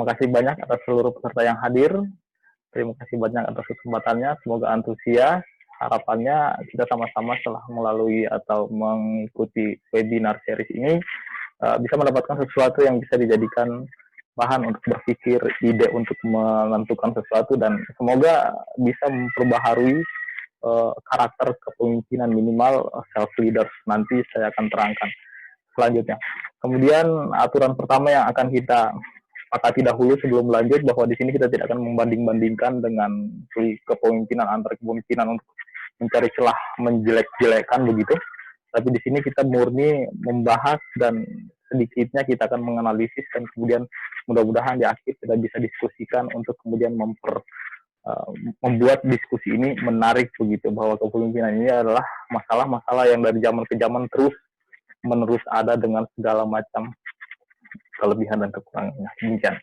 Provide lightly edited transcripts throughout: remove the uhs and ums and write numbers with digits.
Terima kasih banyak atas seluruh peserta yang hadir. Terima kasih banyak atas kesempatannya. Semoga antusias. Harapannya kita sama-sama setelah melalui atau mengikuti webinar series ini bisa mendapatkan sesuatu yang bisa dijadikan bahan untuk berpikir, ide untuk menentukan sesuatu, dan semoga bisa memperbaharui karakter kepemimpinan minimal self leaders. Nanti saya akan terangkan selanjutnya. Kemudian aturan pertama yang akan kita sepakati dahulu sebelum lanjut, bahwa di sini kita tidak akan membanding-bandingkan dengan kepemimpinan antar kepemimpinan untuk mencari celah menjelek-jelekkan begitu. Tapi di sini kita murni membahas dan sedikitnya kita akan menganalisis, dan kemudian mudah-mudahan di akhir kita bisa diskusikan untuk kemudian membuat diskusi ini menarik begitu, bahwa kepemimpinan ini adalah masalah-masalah yang dari zaman ke zaman terus menerus ada dengan segala macam kelebihan dan kekurangannya. Demikian.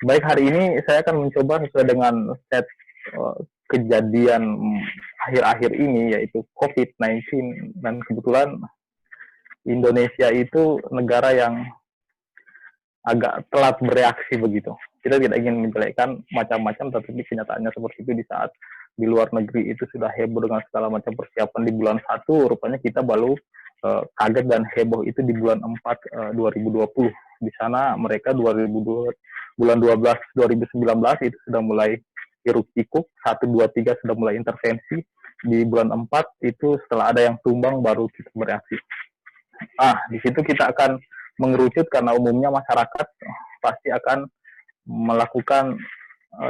Baik, hari ini saya akan mencoba sesuai dengan set kejadian akhir-akhir ini, yaitu COVID-19, dan kebetulan Indonesia itu negara yang agak telat bereaksi begitu. Kita tidak ingin menjelekkan macam-macam, tetapi kenyataannya seperti itu. Di saat di luar negeri itu sudah heboh dengan segala macam persiapan di bulan 1, rupanya kita baru kaget dan heboh itu di bulan 4 2020. Di sana mereka bulan 12 2019 itu sudah mulai hiruk pikuk, 1, 2, 3 sudah mulai intervensi. Di bulan 4 itu setelah ada yang tumbang baru kita bereaksi. Di situ kita akan mengerucut karena umumnya masyarakat pasti akan melakukan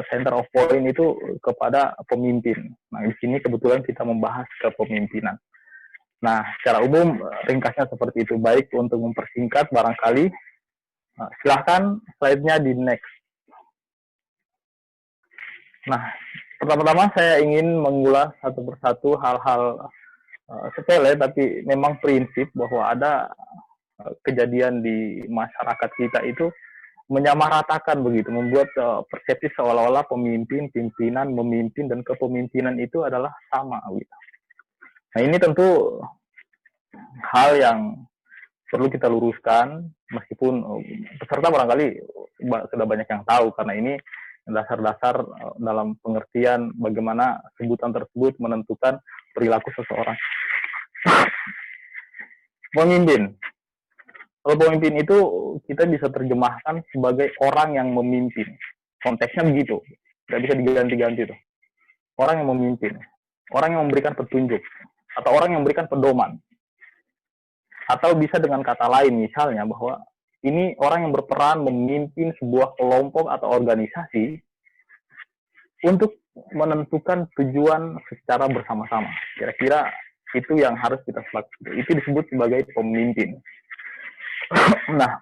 center of point itu kepada pemimpin. Nah, di sini kebetulan kita membahas kepemimpinan. Nah, secara umum ringkasnya seperti itu. Baik, untuk mempersingkat barangkali silahkan slide-nya di next. Nah, pertama-tama saya ingin mengulas satu persatu hal-hal sepele tapi memang prinsip, bahwa ada kejadian di masyarakat kita itu menyamaratakan begitu, membuat persepsi seolah-olah pemimpin, pimpinan, memimpin, dan kepemimpinan itu adalah sama gitu. Nah, ini tentu hal yang perlu kita luruskan, meskipun peserta barangkali sudah banyak yang tahu, karena ini dasar-dasar dalam pengertian bagaimana sebutan tersebut menentukan perilaku seseorang. Pemimpin. Kalau pemimpin itu kita bisa terjemahkan sebagai orang yang memimpin. Konteksnya begitu. Tidak bisa diganti-ganti tuh. Orang yang memimpin. Orang yang memberikan petunjuk. Atau orang yang memberikan pedoman. Atau bisa dengan kata lain misalnya bahwa ini orang yang berperan memimpin sebuah kelompok atau organisasi untuk menentukan tujuan secara bersama-sama. Kira-kira itu yang harus kita lakukan. Itu disebut sebagai pemimpin. Nah,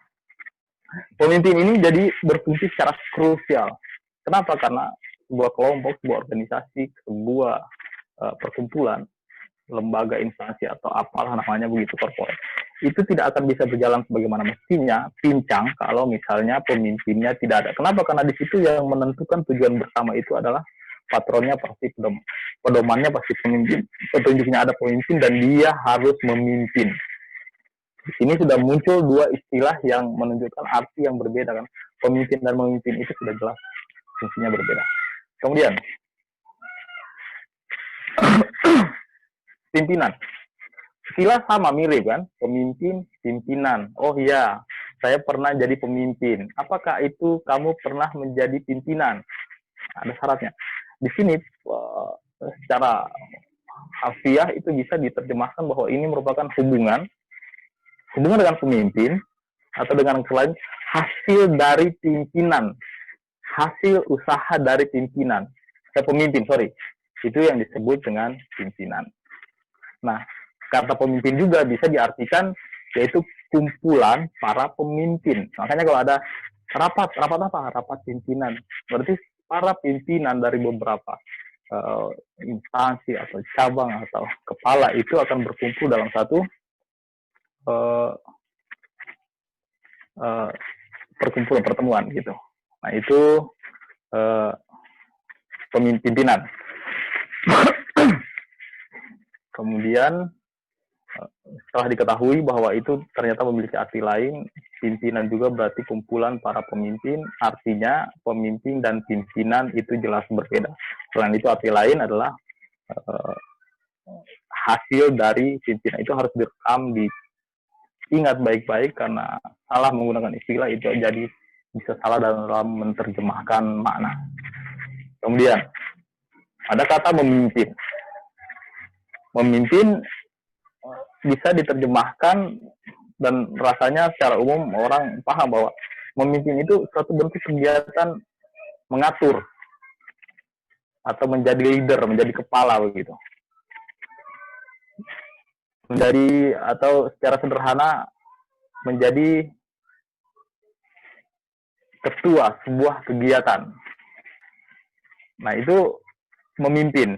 pemimpin ini jadi berfungsi secara krusial. Kenapa? Karena sebuah kelompok, sebuah organisasi, sebuah perkumpulan, lembaga, instansi, atau apalah namanya begitu, korporat, itu tidak akan bisa berjalan sebagaimana mestinya, pincang, kalau misalnya pemimpinnya tidak ada. Kenapa? Karena di situ yang menentukan tujuan bersama itu adalah patronnya pasti pedomannya pasti pemimpin, petunjuknya ada pemimpin, dan dia harus memimpin. Di sini sudah muncul dua istilah yang menunjukkan arti yang berbeda kan. Pemimpin dan memimpin itu sudah jelas fungsinya berbeda. Kemudian pimpinan. Istilah sama mirip kan, pemimpin, pimpinan. Oh iya, saya pernah jadi pemimpin. Apakah itu kamu pernah menjadi pimpinan? Ada syaratnya. Di sini secara harfiah itu bisa diterjemahkan bahwa ini merupakan hubungan dengan pemimpin atau dengan selain hasil dari pimpinan, hasil usaha dari pimpinan, pemimpin, itu yang disebut dengan pimpinan. Nah, kata pemimpin juga bisa diartikan yaitu kumpulan para pemimpin. Makanya kalau ada rapat apa? Rapat pimpinan. Berarti para pimpinan dari beberapa instansi atau cabang atau kepala itu akan berkumpul dalam satu perkumpulan, pertemuan gitu. Nah, itu pimpinan. Kemudian setelah diketahui bahwa itu ternyata memiliki arti lain, pimpinan juga berarti kumpulan para pemimpin, artinya pemimpin dan pimpinan itu jelas berbeda. Selain itu arti lain adalah uh, hasil dari pimpinan itu harus direkam, diingat baik-baik, karena salah menggunakan istilah itu jadi bisa salah dalam menerjemahkan makna. Kemudian ada kata memimpin. Memimpin bisa diterjemahkan dan rasanya secara umum orang paham bahwa memimpin itu suatu bentuk kegiatan mengatur atau menjadi leader, menjadi kepala begitu. Menjadi, atau secara sederhana menjadi ketua sebuah kegiatan. Nah, itu memimpin.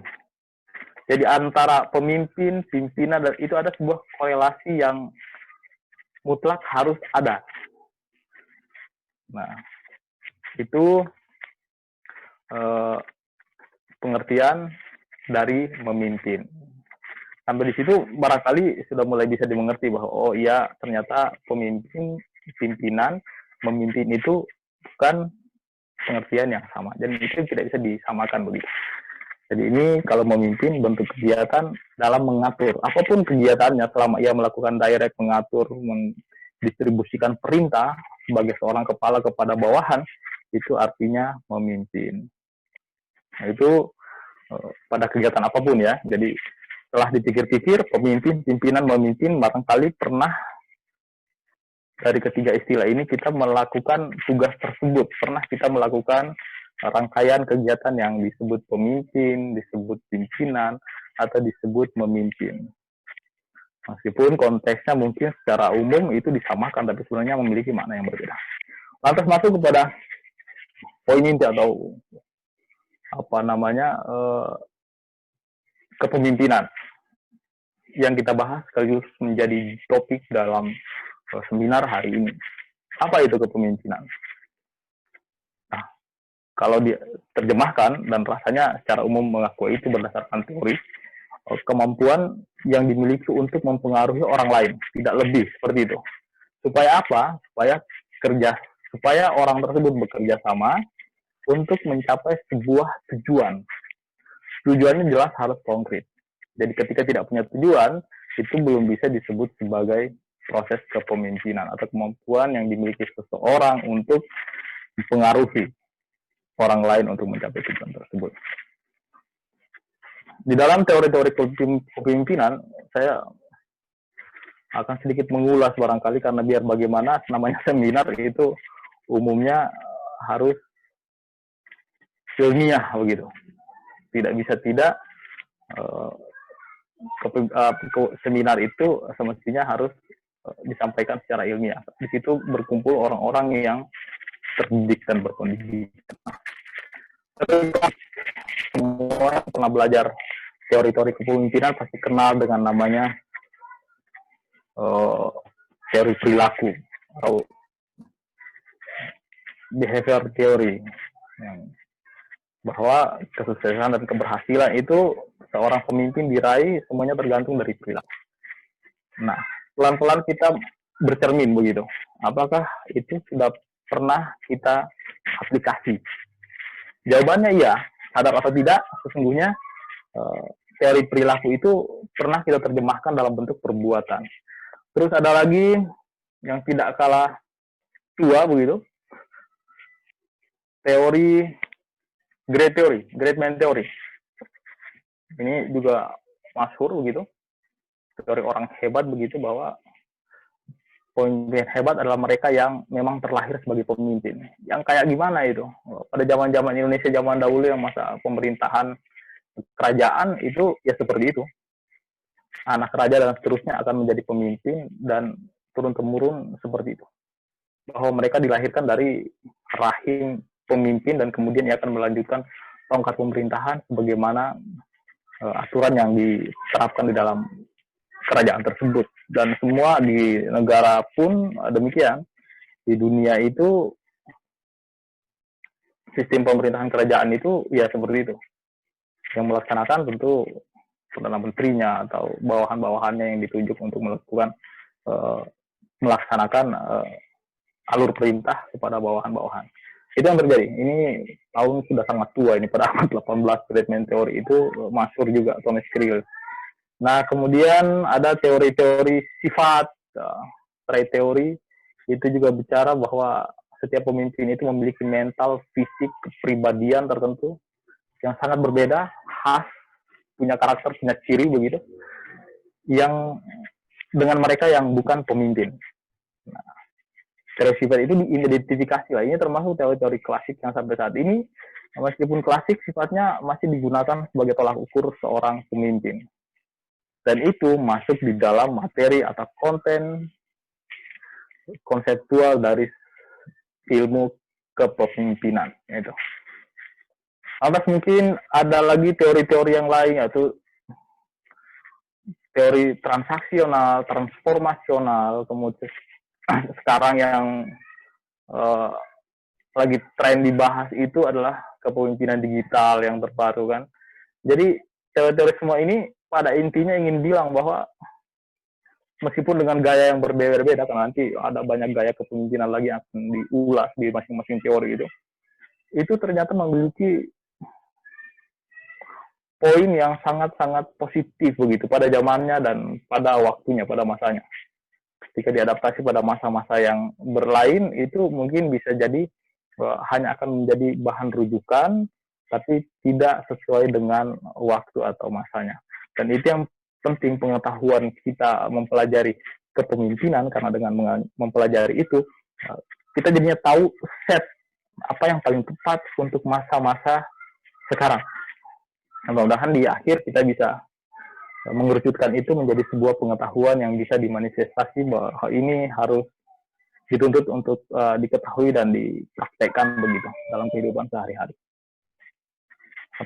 Jadi antara pemimpin, pimpinan, dan itu ada sebuah korelasi yang mutlak harus ada. Nah, itu pengertian dari memimpin. Sampai di situ barangkali sudah mulai bisa dimengerti bahwa oh iya, ternyata pemimpin, pimpinan, memimpin itu bukan pengertian yang sama, dan itu tidak bisa disamakan begitu. Jadi ini kalau memimpin bentuk kegiatan dalam mengatur apapun kegiatannya, selama ia melakukan direct, mengatur, mendistribusikan perintah sebagai seorang kepala kepada bawahan, itu artinya memimpin. Nah, itu pada kegiatan apapun ya. Jadi setelah dipikir-pikir, pemimpin, pimpinan, memimpin, barangkali pernah dari ketiga istilah ini kita melakukan tugas tersebut. Pernah kita melakukan rangkaian kegiatan yang disebut pemimpin, disebut pimpinan, atau disebut memimpin. Meskipun konteksnya mungkin secara umum itu disamakan, tapi sebenarnya memiliki makna yang berbeda. Lantas masuk kepada poin inti atau apa namanya, kepemimpinan yang kita bahas sekaligus menjadi topik dalam seminar hari ini. Apa itu kepemimpinan? Nah, kalau diterjemahkan, dan rasanya secara umum mengakui itu berdasarkan teori, kemampuan yang dimiliki untuk mempengaruhi orang lain, tidak lebih, seperti itu. Supaya apa? Supaya orang tersebut bekerja sama untuk mencapai sebuah tujuan. Tujuannya jelas harus konkret. Jadi ketika tidak punya tujuan, itu belum bisa disebut sebagai proses kepemimpinan atau kemampuan yang dimiliki seseorang untuk mempengaruhi orang lain untuk mencapai tujuan tersebut. Di dalam teori-teori kepemimpinan, saya akan sedikit mengulas barangkali, karena biar bagaimana namanya seminar itu umumnya harus ilmiah begitu. Tidak bisa tidak seminar itu semestinya harus disampaikan secara ilmiah. Di situ berkumpul orang-orang yang terdidik dan berpendidikan. Semua yang pernah belajar teori-teori kepemimpinan pasti kenal dengan namanya teori perilaku atau behavior theory, bahwa kesuksesan dan keberhasilan itu seorang pemimpin diraih semuanya tergantung dari perilaku. Nah, pelan-pelan kita bercermin begitu. Apakah itu sudah pernah kita aplikasi? Jawabannya iya. Sadar atau tidak, sesungguhnya teori perilaku itu pernah kita terjemahkan dalam bentuk perbuatan. Terus ada lagi yang tidak kalah tua begitu, teori Great Man Theory. Ini juga masyhur begitu, teori orang hebat begitu, bahwa pemimpin hebat adalah mereka yang memang terlahir sebagai pemimpin. Yang kayak gimana itu? Pada zaman-zaman Indonesia zaman dahulu yang masa pemerintahan kerajaan itu ya seperti itu. Anak raja dan seterusnya akan menjadi pemimpin dan turun-temurun seperti itu. Bahwa mereka dilahirkan dari rahim pemimpin dan kemudian ia akan melanjutkan tongkat pemerintahan sebagaimana aturan yang diterapkan di dalam kerajaan tersebut. Dan semua di negara pun demikian. Di dunia itu sistem pemerintahan kerajaan itu ya seperti itu. Yang melaksanakan tentu Perdana Menterinya atau bawahan-bawahannya yang ditunjuk untuk melakukan melaksanakan alur perintah kepada bawahan-bawahan. Itu yang terjadi. Ini tahun sudah sangat tua ini, pada abad 18 treatment teori itu masyhur juga Thomas Kriel. Nah, kemudian ada teori-teori sifat, trait teori itu juga bicara bahwa setiap pemimpin itu memiliki mental, fisik, kepribadian tertentu yang sangat berbeda, khas, punya karakter, punya ciri begitu, yang dengan mereka yang bukan pemimpin. Nah, teori sifat itu diidentifikasi lah. Ini termasuk teori-teori klasik yang sampai saat ini, meskipun klasik, sifatnya masih digunakan sebagai tolak ukur seorang pemimpin. Dan itu masuk di dalam materi atau konten konseptual dari ilmu kepemimpinan. Itu. Lantas mungkin ada lagi teori-teori yang lain, yaitu teori transaksional, transformasional, kemudian sekarang yang lagi tren dibahas itu adalah kepemimpinan digital yang terbaru kan. Jadi teori-teori semua ini pada intinya ingin bilang bahwa meskipun dengan gaya yang berbeda-beda, karena nanti ada banyak gaya kepemimpinan lagi yang akan diulas di masing-masing teori itu ternyata memiliki poin yang sangat-sangat positif begitu pada zamannya dan pada waktunya, pada masanya. Ketika diadaptasi pada masa-masa yang berlain, itu mungkin bisa jadi hanya akan menjadi bahan rujukan, tapi tidak sesuai dengan waktu atau masanya. Dan itu yang penting, pengetahuan kita mempelajari kepemimpinan, karena dengan mempelajari itu, kita jadinya tahu set apa yang paling tepat untuk masa-masa sekarang. Mudah-mudahan di akhir kita bisa mengerucutkan itu menjadi sebuah pengetahuan yang bisa dimanifestasi bahwa ini harus dituntut untuk diketahui dan dipraktekkan begitu dalam kehidupan sehari-hari.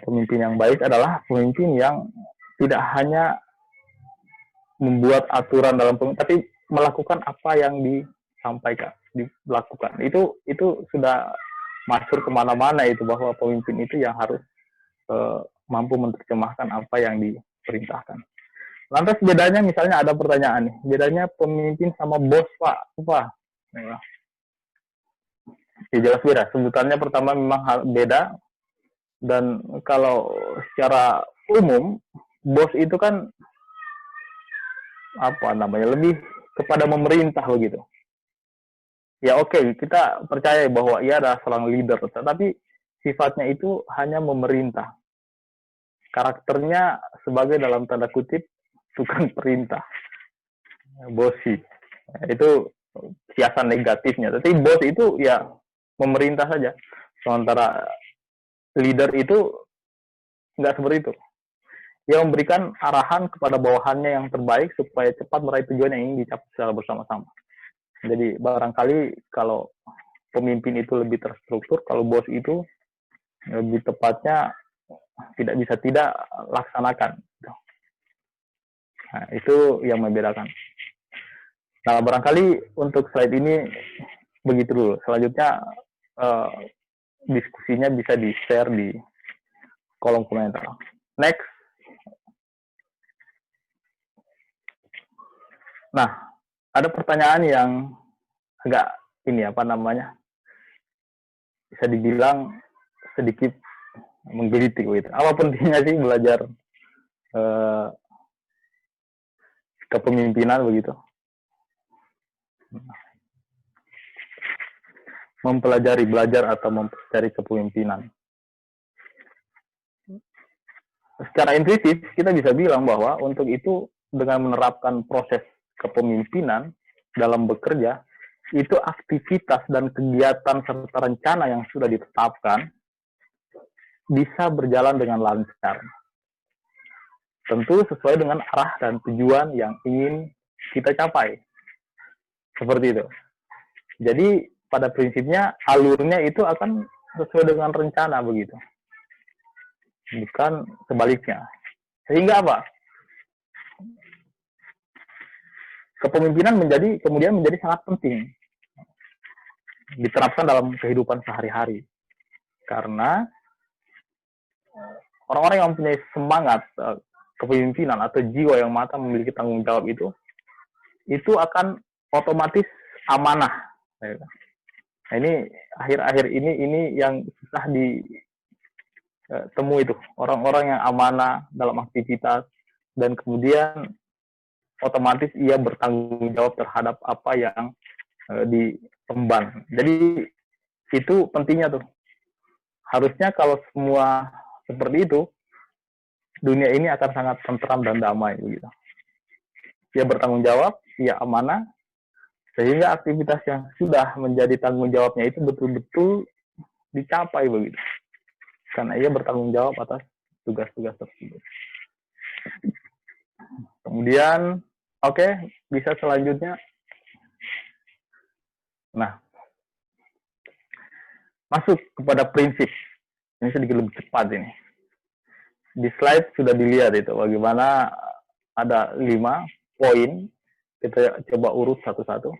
Pemimpin yang baik adalah pemimpin yang tidak hanya membuat aturan dalam pemimpin, tapi melakukan apa yang disampaikan, dilakukan. Itu sudah masyhur kemana-mana itu, bahwa pemimpin itu yang harus mampu menerjemahkan apa yang diperintahkan. Lantas bedanya, misalnya ada pertanyaan nih, bedanya pemimpin sama bos, Pak, apa? Ya jelas beda. Sebutannya pertama memang beda, dan kalau secara umum bos itu kan apa namanya, lebih kepada memerintah begitu. Ya oke, kita percaya bahwa ia adalah seorang leader, tetapi sifatnya itu hanya memerintah. Karakternya sebagai dalam tanda kutip tukang perintah, bosi. Itu kiasan negatifnya. Tapi bos itu ya memerintah saja. Sementara leader itu nggak seperti itu. Dia memberikan arahan kepada bawahannya yang terbaik supaya cepat meraih tujuan yang ingin dicapai secara bersama-sama. Jadi barangkali kalau pemimpin itu lebih terstruktur, kalau bos itu lebih tepatnya tidak bisa tidak laksanakan. Nah, itu yang membedakan. Nah, barangkali untuk slide ini begitu dulu. Selanjutnya diskusinya bisa di-share di kolom komentar. Next. Nah, ada pertanyaan yang agak ini apa namanya, bisa dibilang sedikit menggelitik gitu. Apa pentingnya sih belajar kepemimpinan begitu? Belajar atau mempelajari kepemimpinan. Secara intuitif kita bisa bilang bahwa untuk itu dengan menerapkan proses kepemimpinan dalam bekerja, itu aktivitas dan kegiatan serta rencana yang sudah ditetapkan bisa berjalan dengan lancar. Tentu sesuai dengan arah dan tujuan yang ingin kita capai. Seperti itu. Jadi pada prinsipnya alurnya itu akan sesuai dengan rencana begitu. Bukan sebaliknya. Sehingga apa? Kepemimpinan kemudian menjadi sangat penting diterapkan dalam kehidupan sehari-hari. Karena orang-orang yang mempunyai semangat kepemimpinan atau jiwa yang matang memiliki tanggung jawab itu akan otomatis amanah. Nah, ini akhir-akhir ini yang susah ditemu itu, orang-orang yang amanah dalam aktivitas dan kemudian otomatis ia bertanggung jawab terhadap apa yang diemban. Jadi itu pentingnya tuh. Harusnya kalau semua seperti itu, dunia ini akan sangat tentram dan damai begitu. Ia bertanggung jawab, ia amanah, sehingga aktivitas yang sudah menjadi tanggung jawabnya itu betul-betul dicapai begitu. Karena ia bertanggung jawab atas tugas-tugas tersebut. Kemudian, oke, bisa selanjutnya. Nah, masuk kepada prinsip. Ini sedikit lebih cepat ini. Di slide sudah dilihat itu bagaimana ada 5 poin. Kita coba urut satu-satu.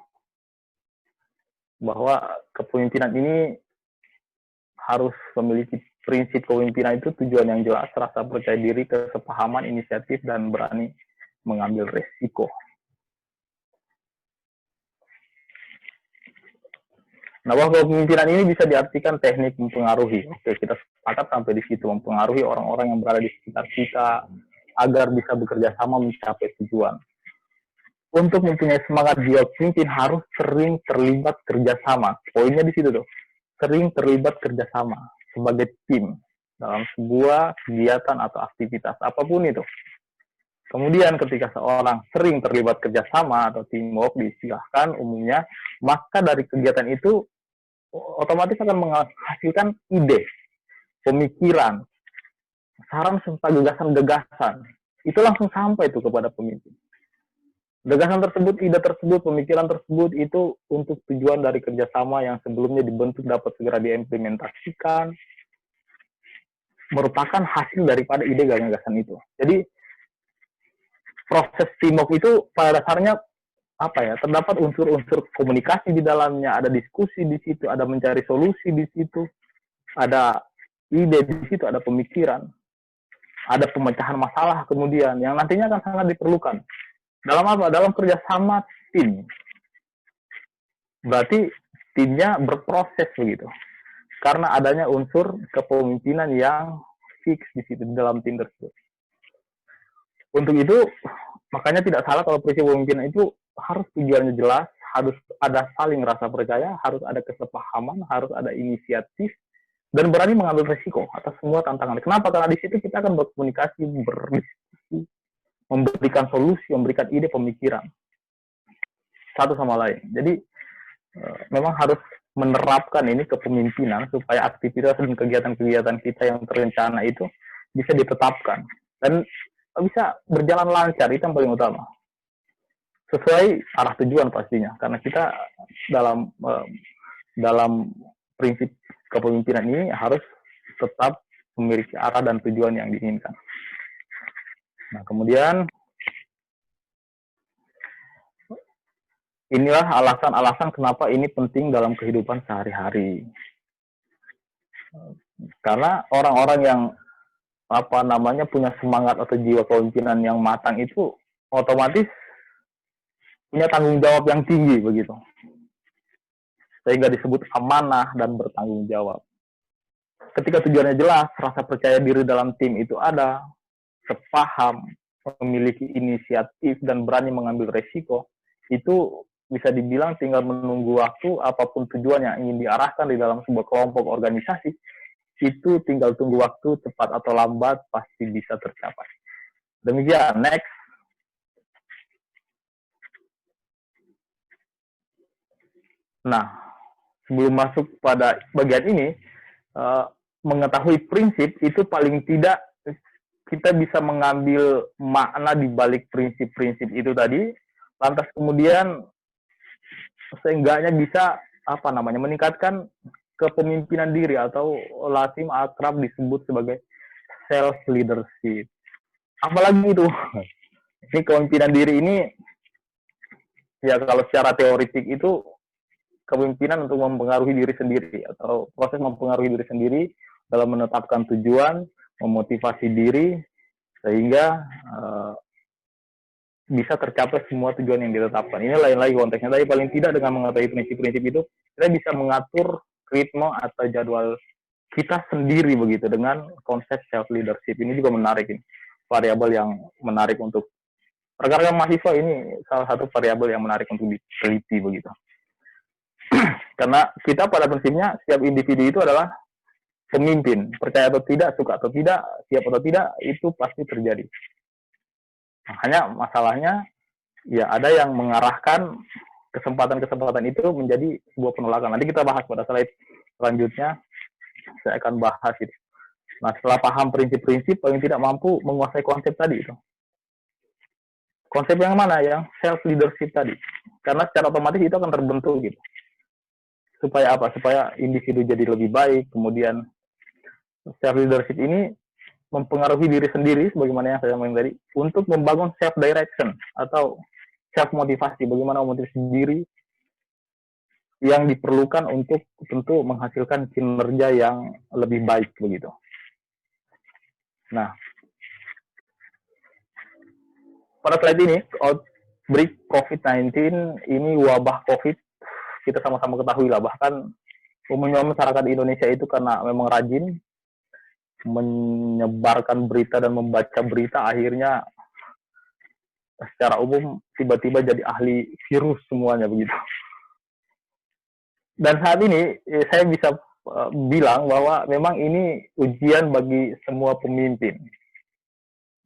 Bahwa kepemimpinan ini harus memiliki prinsip kepemimpinan itu tujuan yang jelas, rasa percaya diri, kesepahaman, inisiatif, dan berani mengambil resiko. Nah, bahwa kepemimpinan ini bisa diartikan teknik mempengaruhi. Oke, kita sepakat sampai di situ, mempengaruhi orang-orang yang berada di sekitar kita agar bisa bekerja sama mencapai tujuan. Untuk mempunyai semangat jiwa pemimpin harus sering terlibat kerjasama. Poinnya di situ tuh, sering terlibat kerjasama sebagai tim dalam sebuah kegiatan atau aktivitas apapun itu. Kemudian ketika seorang sering terlibat kerjasama atau teamwork diistilahkan umumnya, maka dari kegiatan itu otomatis akan menghasilkan ide, pemikiran, saran serta gagasan-gagasan. Itu langsung sampai itu kepada pemimpin. Gagasan tersebut, ide tersebut, pemikiran tersebut itu untuk tujuan dari kerjasama yang sebelumnya dibentuk dapat segera diimplementasikan, merupakan hasil daripada ide gagasan itu. Jadi proses teamwork itu pada dasarnya apa ya, terdapat unsur-unsur komunikasi di dalamnya, ada diskusi di situ, ada mencari solusi di situ, ada ide di situ, ada pemikiran, ada pemecahan masalah kemudian yang nantinya akan sangat diperlukan. Dalam apa? Dalam kerjasama tim. Berarti timnya berproses begitu. Karena adanya unsur kepemimpinan yang fix di situ di dalam tim tersebut. Untuk itu, makanya tidak salah kalau prinsip kepemimpinan itu harus tujuannya jelas, harus ada saling rasa percaya, harus ada kesepahaman, harus ada inisiatif, dan berani mengambil risiko atas semua tantangan. Kenapa? Karena di situ kita akan berkomunikasi, berdiskusi, memberikan solusi, memberikan ide, pemikiran satu sama lain. Jadi memang harus menerapkan ini kepemimpinan supaya aktivitas dan kegiatan-kegiatan kita yang terencana itu bisa ditetapkan dan bisa berjalan lancar. Itu yang paling utama, sesuai arah tujuan pastinya, karena kita dalam prinsip kepemimpinan ini harus tetap memiliki arah dan tujuan yang diinginkan. Nah, kemudian inilah alasan-alasan kenapa ini penting dalam kehidupan sehari-hari. Karena orang-orang yang punya semangat atau jiwa kepemimpinan yang matang itu otomatis punya tanggung jawab yang tinggi begitu. Sehingga disebut amanah dan bertanggung jawab. Ketika tujuannya jelas, rasa percaya diri dalam tim itu ada, sepaham, memiliki inisiatif dan berani mengambil resiko, itu bisa dibilang tinggal menunggu waktu, apapun tujuan yang ingin diarahkan di dalam sebuah kelompok organisasi, itu tinggal tunggu waktu, cepat atau lambat, pasti bisa tercapai. Demikian, next. Nah, sebelum masuk pada bagian ini, mengetahui prinsip itu paling tidak kita bisa mengambil makna di balik prinsip-prinsip itu tadi, lantas kemudian seenggaknya bisa meningkatkan kepemimpinan diri atau lazim akrab disebut sebagai self leadership. Apalagi itu, ini kepemimpinan diri ini ya kalau secara teoritik itu kepemimpinan untuk mempengaruhi diri sendiri atau proses mempengaruhi diri sendiri dalam menetapkan tujuan, memotivasi diri sehingga bisa tercapai semua tujuan yang ditetapkan. Ini lain lagi konteksnya, tapi paling tidak dengan mengetahui prinsip-prinsip itu, kita bisa mengatur ritme atau jadwal kita sendiri begitu dengan konsep self leadership. Ini juga menarik, ini variabel yang menarik untuk rekan-rekan mahasiswa. Ini salah satu variabel yang menarik untuk diteliti begitu. Karena kita pada prinsipnya setiap individu itu adalah pemimpin, percaya atau tidak, suka atau tidak, siap atau tidak, itu pasti terjadi. Hanya masalahnya ya ada yang mengarahkan kesempatan-kesempatan itu menjadi sebuah penolakan. Nanti kita bahas pada slide selanjutnya, saya akan bahas itu. Nah, setelah paham prinsip-prinsip, paling tidak mampu menguasai konsep tadi itu. Konsep yang mana? Yang self leadership tadi. Karena secara otomatis itu akan terbentuk gitu. Supaya apa? Supaya individu jadi lebih baik, kemudian self leadership ini mempengaruhi diri sendiri, sebagaimana yang saya bilang tadi, untuk membangun self direction atau self motivasi, bagaimana memotivasi diri yang diperlukan untuk tentu menghasilkan kinerja yang lebih baik begitu. Nah, pada slide ini, outbreak COVID-19 ini wabah COVID, kita sama-sama ketahui lah, bahkan umumnya masyarakat Indonesia itu karena memang rajin menyebarkan berita dan membaca berita, akhirnya secara umum tiba-tiba jadi ahli virus semuanya begitu. Dan saat ini saya bisa bilang bahwa memang ini ujian bagi semua pemimpin.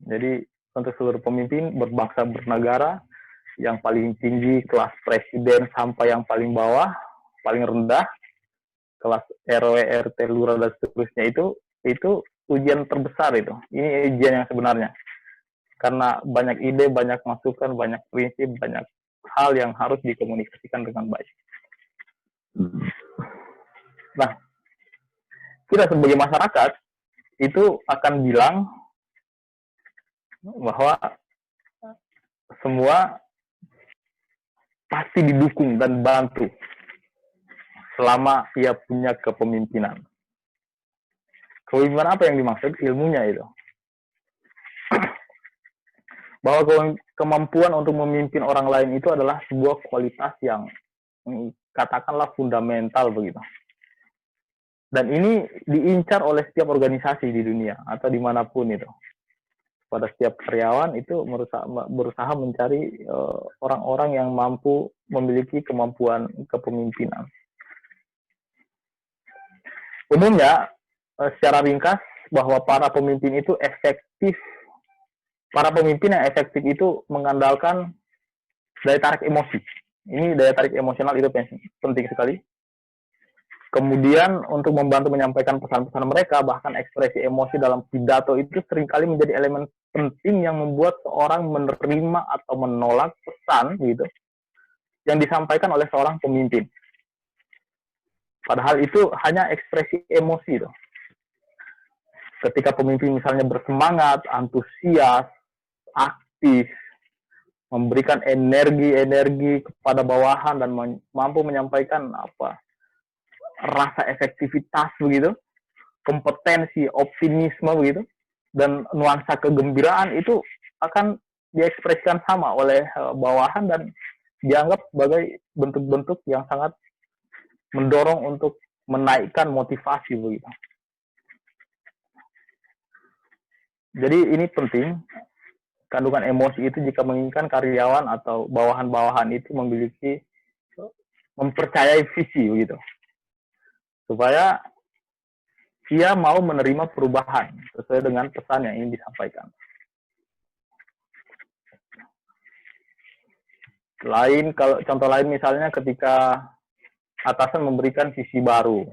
Jadi untuk seluruh pemimpin berbangsa bernegara, yang paling tinggi kelas presiden sampai yang paling bawah, paling rendah, kelas RW, RT, lurah dan seterusnya, itu ujian terbesar itu. Ini ujian yang sebenarnya. Karena banyak ide, banyak masukan, banyak prinsip, banyak hal yang harus dikomunikasikan dengan baik. Nah, kita sebagai masyarakat itu akan bilang bahwa semua pasti didukung dan bantu selama ia punya kepemimpinan. Kepemimpinan apa yang dimaksud? Ilmunya itu. Bahwa kemampuan untuk memimpin orang lain itu adalah sebuah kualitas yang katakanlah fundamental begitu. Dan ini diincar oleh setiap organisasi di dunia atau dimanapun itu. Pada setiap karyawan itu berusaha mencari orang-orang yang mampu memiliki kemampuan kepemimpinan. Umumnya, secara ringkas, bahwa para pemimpin itu efektif. Para pemimpin yang efektif itu mengandalkan daya tarik emosi. Ini daya tarik emosional itu penting sekali. Kemudian untuk membantu menyampaikan pesan-pesan mereka, bahkan ekspresi emosi dalam pidato itu seringkali menjadi elemen penting yang membuat seorang menerima atau menolak pesan gitu yang disampaikan oleh seorang pemimpin. Padahal itu hanya ekspresi emosi itu. Ketika pemimpin misalnya bersemangat, antusias, aktif, memberikan energi kepada bawahan dan mampu menyampaikan rasa efektivitas begitu, kompetensi, optimisme begitu, dan nuansa kegembiraan itu akan diekspresikan sama oleh bawahan dan dianggap sebagai bentuk-bentuk yang sangat mendorong untuk menaikkan motivasi begitu. Jadi ini penting, kandungan emosi itu jika menginginkan karyawan atau bawahan-bawahan itu mempercayai visi begitu. Supaya dia mau menerima perubahan sesuai dengan pesan yang ingin disampaikan. Kalau contoh lain misalnya ketika atasan memberikan visi baru.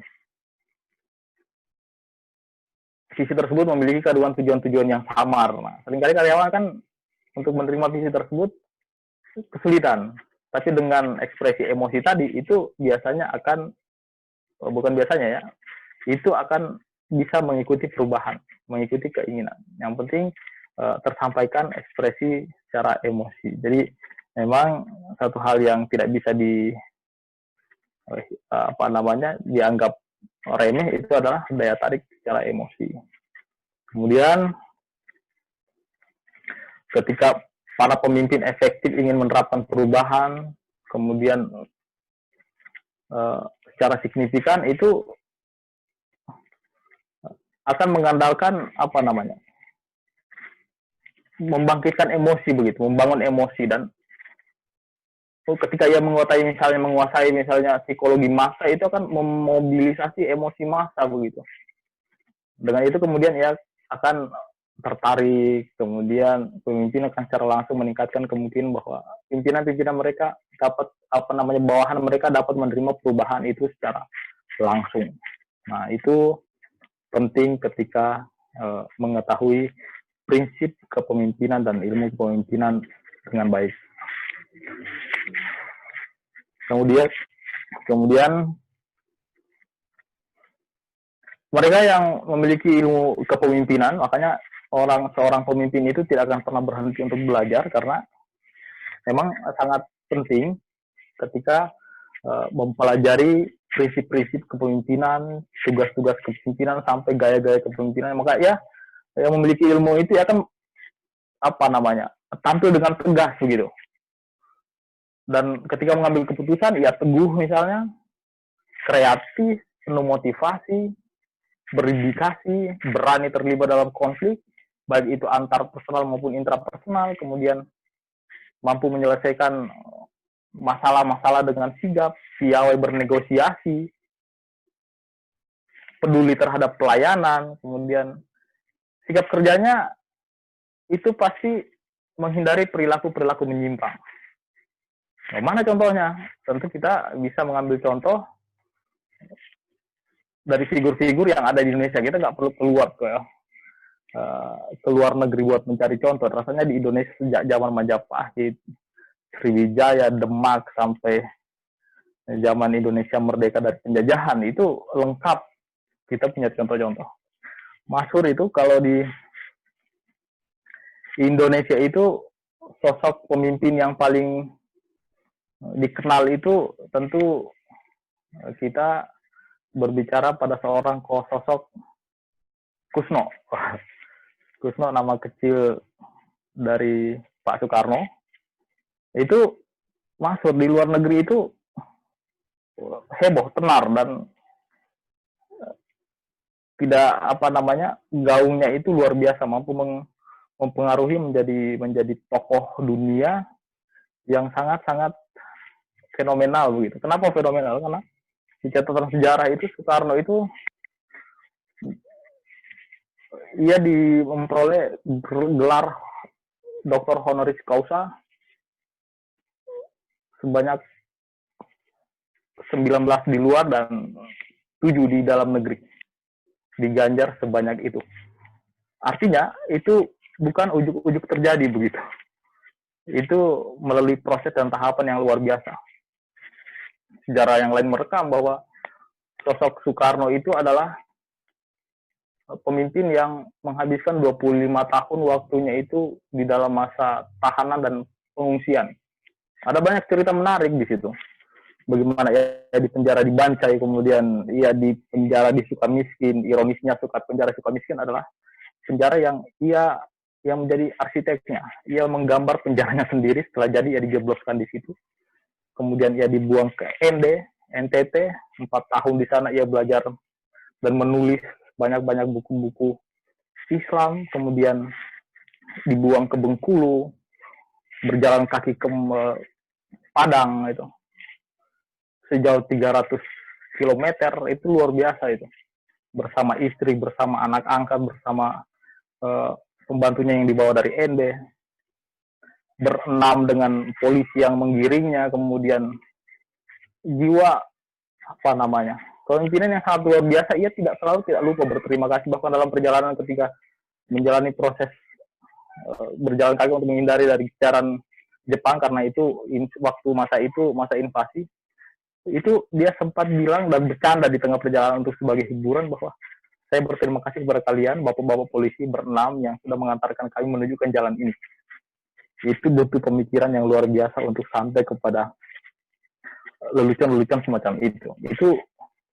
Visi tersebut memiliki kandungan tujuan-tujuan yang samar. Nah, seringkali karyawan kan untuk menerima visi tersebut kesulitan. Tapi dengan ekspresi emosi tadi itu biasanya bukan biasanya ya, itu akan bisa mengikuti perubahan, mengikuti keinginan. Yang penting tersampaikan ekspresi secara emosi. Jadi memang satu hal yang tidak bisa dianggap remeh itu adalah daya tarik secara emosi. Kemudian ketika para pemimpin efektif ingin menerapkan perubahan, kemudian secara signifikan itu akan mengandalkan apa namanya, membangkitkan emosi begitu, membangun emosi, dan ketika ia menguasai misalnya psikologi massa, itu akan memobilisasi emosi massa begitu. Dengan itu kemudian ia akan tertarik, kemudian pemimpin akan secara langsung meningkatkan kemungkinan bahwa pimpinan-pimpinan mereka dapat apa namanya, bawahan mereka dapat menerima perubahan itu secara langsung. Nah, itu penting ketika mengetahui prinsip kepemimpinan dan ilmu kepemimpinan dengan baik. Kemudian mereka yang memiliki ilmu kepemimpinan, makanya seorang pemimpin itu tidak akan pernah berhenti untuk belajar, karena memang sangat penting ketika mempelajari prinsip-prinsip kepemimpinan, tugas-tugas kepemimpinan, sampai gaya-gaya kepemimpinan. Maka ya, yang memiliki ilmu itu akan apa namanya, tampil dengan tegas begitu. Dan ketika mengambil keputusan, ya teguh misalnya, kreatif, penuh motivasi, berdedikasi, berani terlibat dalam konflik, baik itu antar personal maupun intrapersonal, kemudian mampu menyelesaikan masalah-masalah dengan sigap, piawai bernegosiasi, peduli terhadap pelayanan, kemudian sikap kerjanya itu pasti menghindari perilaku-perilaku menyimpang. Nah, mana contohnya? Tentu kita bisa mengambil contoh dari figur-figur yang ada di Indonesia. Kita nggak perlu keluar ke luar negeri buat mencari contoh. Rasanya di Indonesia sejak zaman Majapahit, Sriwijaya, Demak, sampai zaman Indonesia merdeka dari penjajahan, itu lengkap kita punya contoh-contoh. Masyhur itu kalau di Indonesia itu sosok pemimpin yang paling dikenal itu tentu kita berbicara pada seorang sosok Kusno. Kusno, nama kecil dari Pak Soekarno. Itu masuk di luar negeri itu heboh, tenar, dan tidak apa namanya, gaungnya itu luar biasa, mampu mempengaruhi menjadi tokoh dunia yang sangat-sangat fenomenal begitu. Kenapa fenomenal? Karena di catatan sejarah itu Soekarno itu ia memperoleh gelar Doktor Honoris Causa sebanyak 19 di luar dan 7 di dalam negeri. Diganjar sebanyak itu. Artinya itu bukan ujuk-ujuk terjadi begitu. Itu melalui proses dan tahapan yang luar biasa. Sejarah yang lain merekam bahwa sosok Soekarno itu adalah pemimpin yang menghabiskan 25 tahun waktunya itu di dalam masa tahanan dan pengungsian. Ada banyak cerita menarik di situ. Bagaimana ia di penjara di Bancai, kemudian ia di penjara di Sukamiskin. Ironisnya penjara Sukamiskin adalah penjara yang menjadi arsiteknya. Ia menggambar penjaranya sendiri, setelah jadi ia dijebloskan di situ. Kemudian ia dibuang ke NTT, 4 tahun di sana ia belajar dan menulis banyak-banyak buku-buku Islam, kemudian dibuang ke Bengkulu, berjalan kaki ke Padang itu. Sejauh 300 km, itu luar biasa itu. Bersama istri, bersama anak angkat, bersama pembantunya yang dibawa dari ND. Berenam dengan polisi yang menggiringnya, kemudian jiwa apa namanya, kepemimpinan yang sangat luar biasa. Ia tidak lupa berterima kasih, bahkan dalam perjalanan ketika menjalani proses berjalan kaki untuk menghindari dari kejaran Jepang, karena itu waktu masa invasi, itu dia sempat bilang dan bercanda di tengah perjalanan untuk sebagai hiburan bahwa saya berterima kasih kepada kalian, bapak-bapak polisi berenam yang sudah mengantarkan kami menuju ke jalan ini. Itu butuh pemikiran yang luar biasa untuk sampai kepada lelucon-lelucon semacam itu. Itu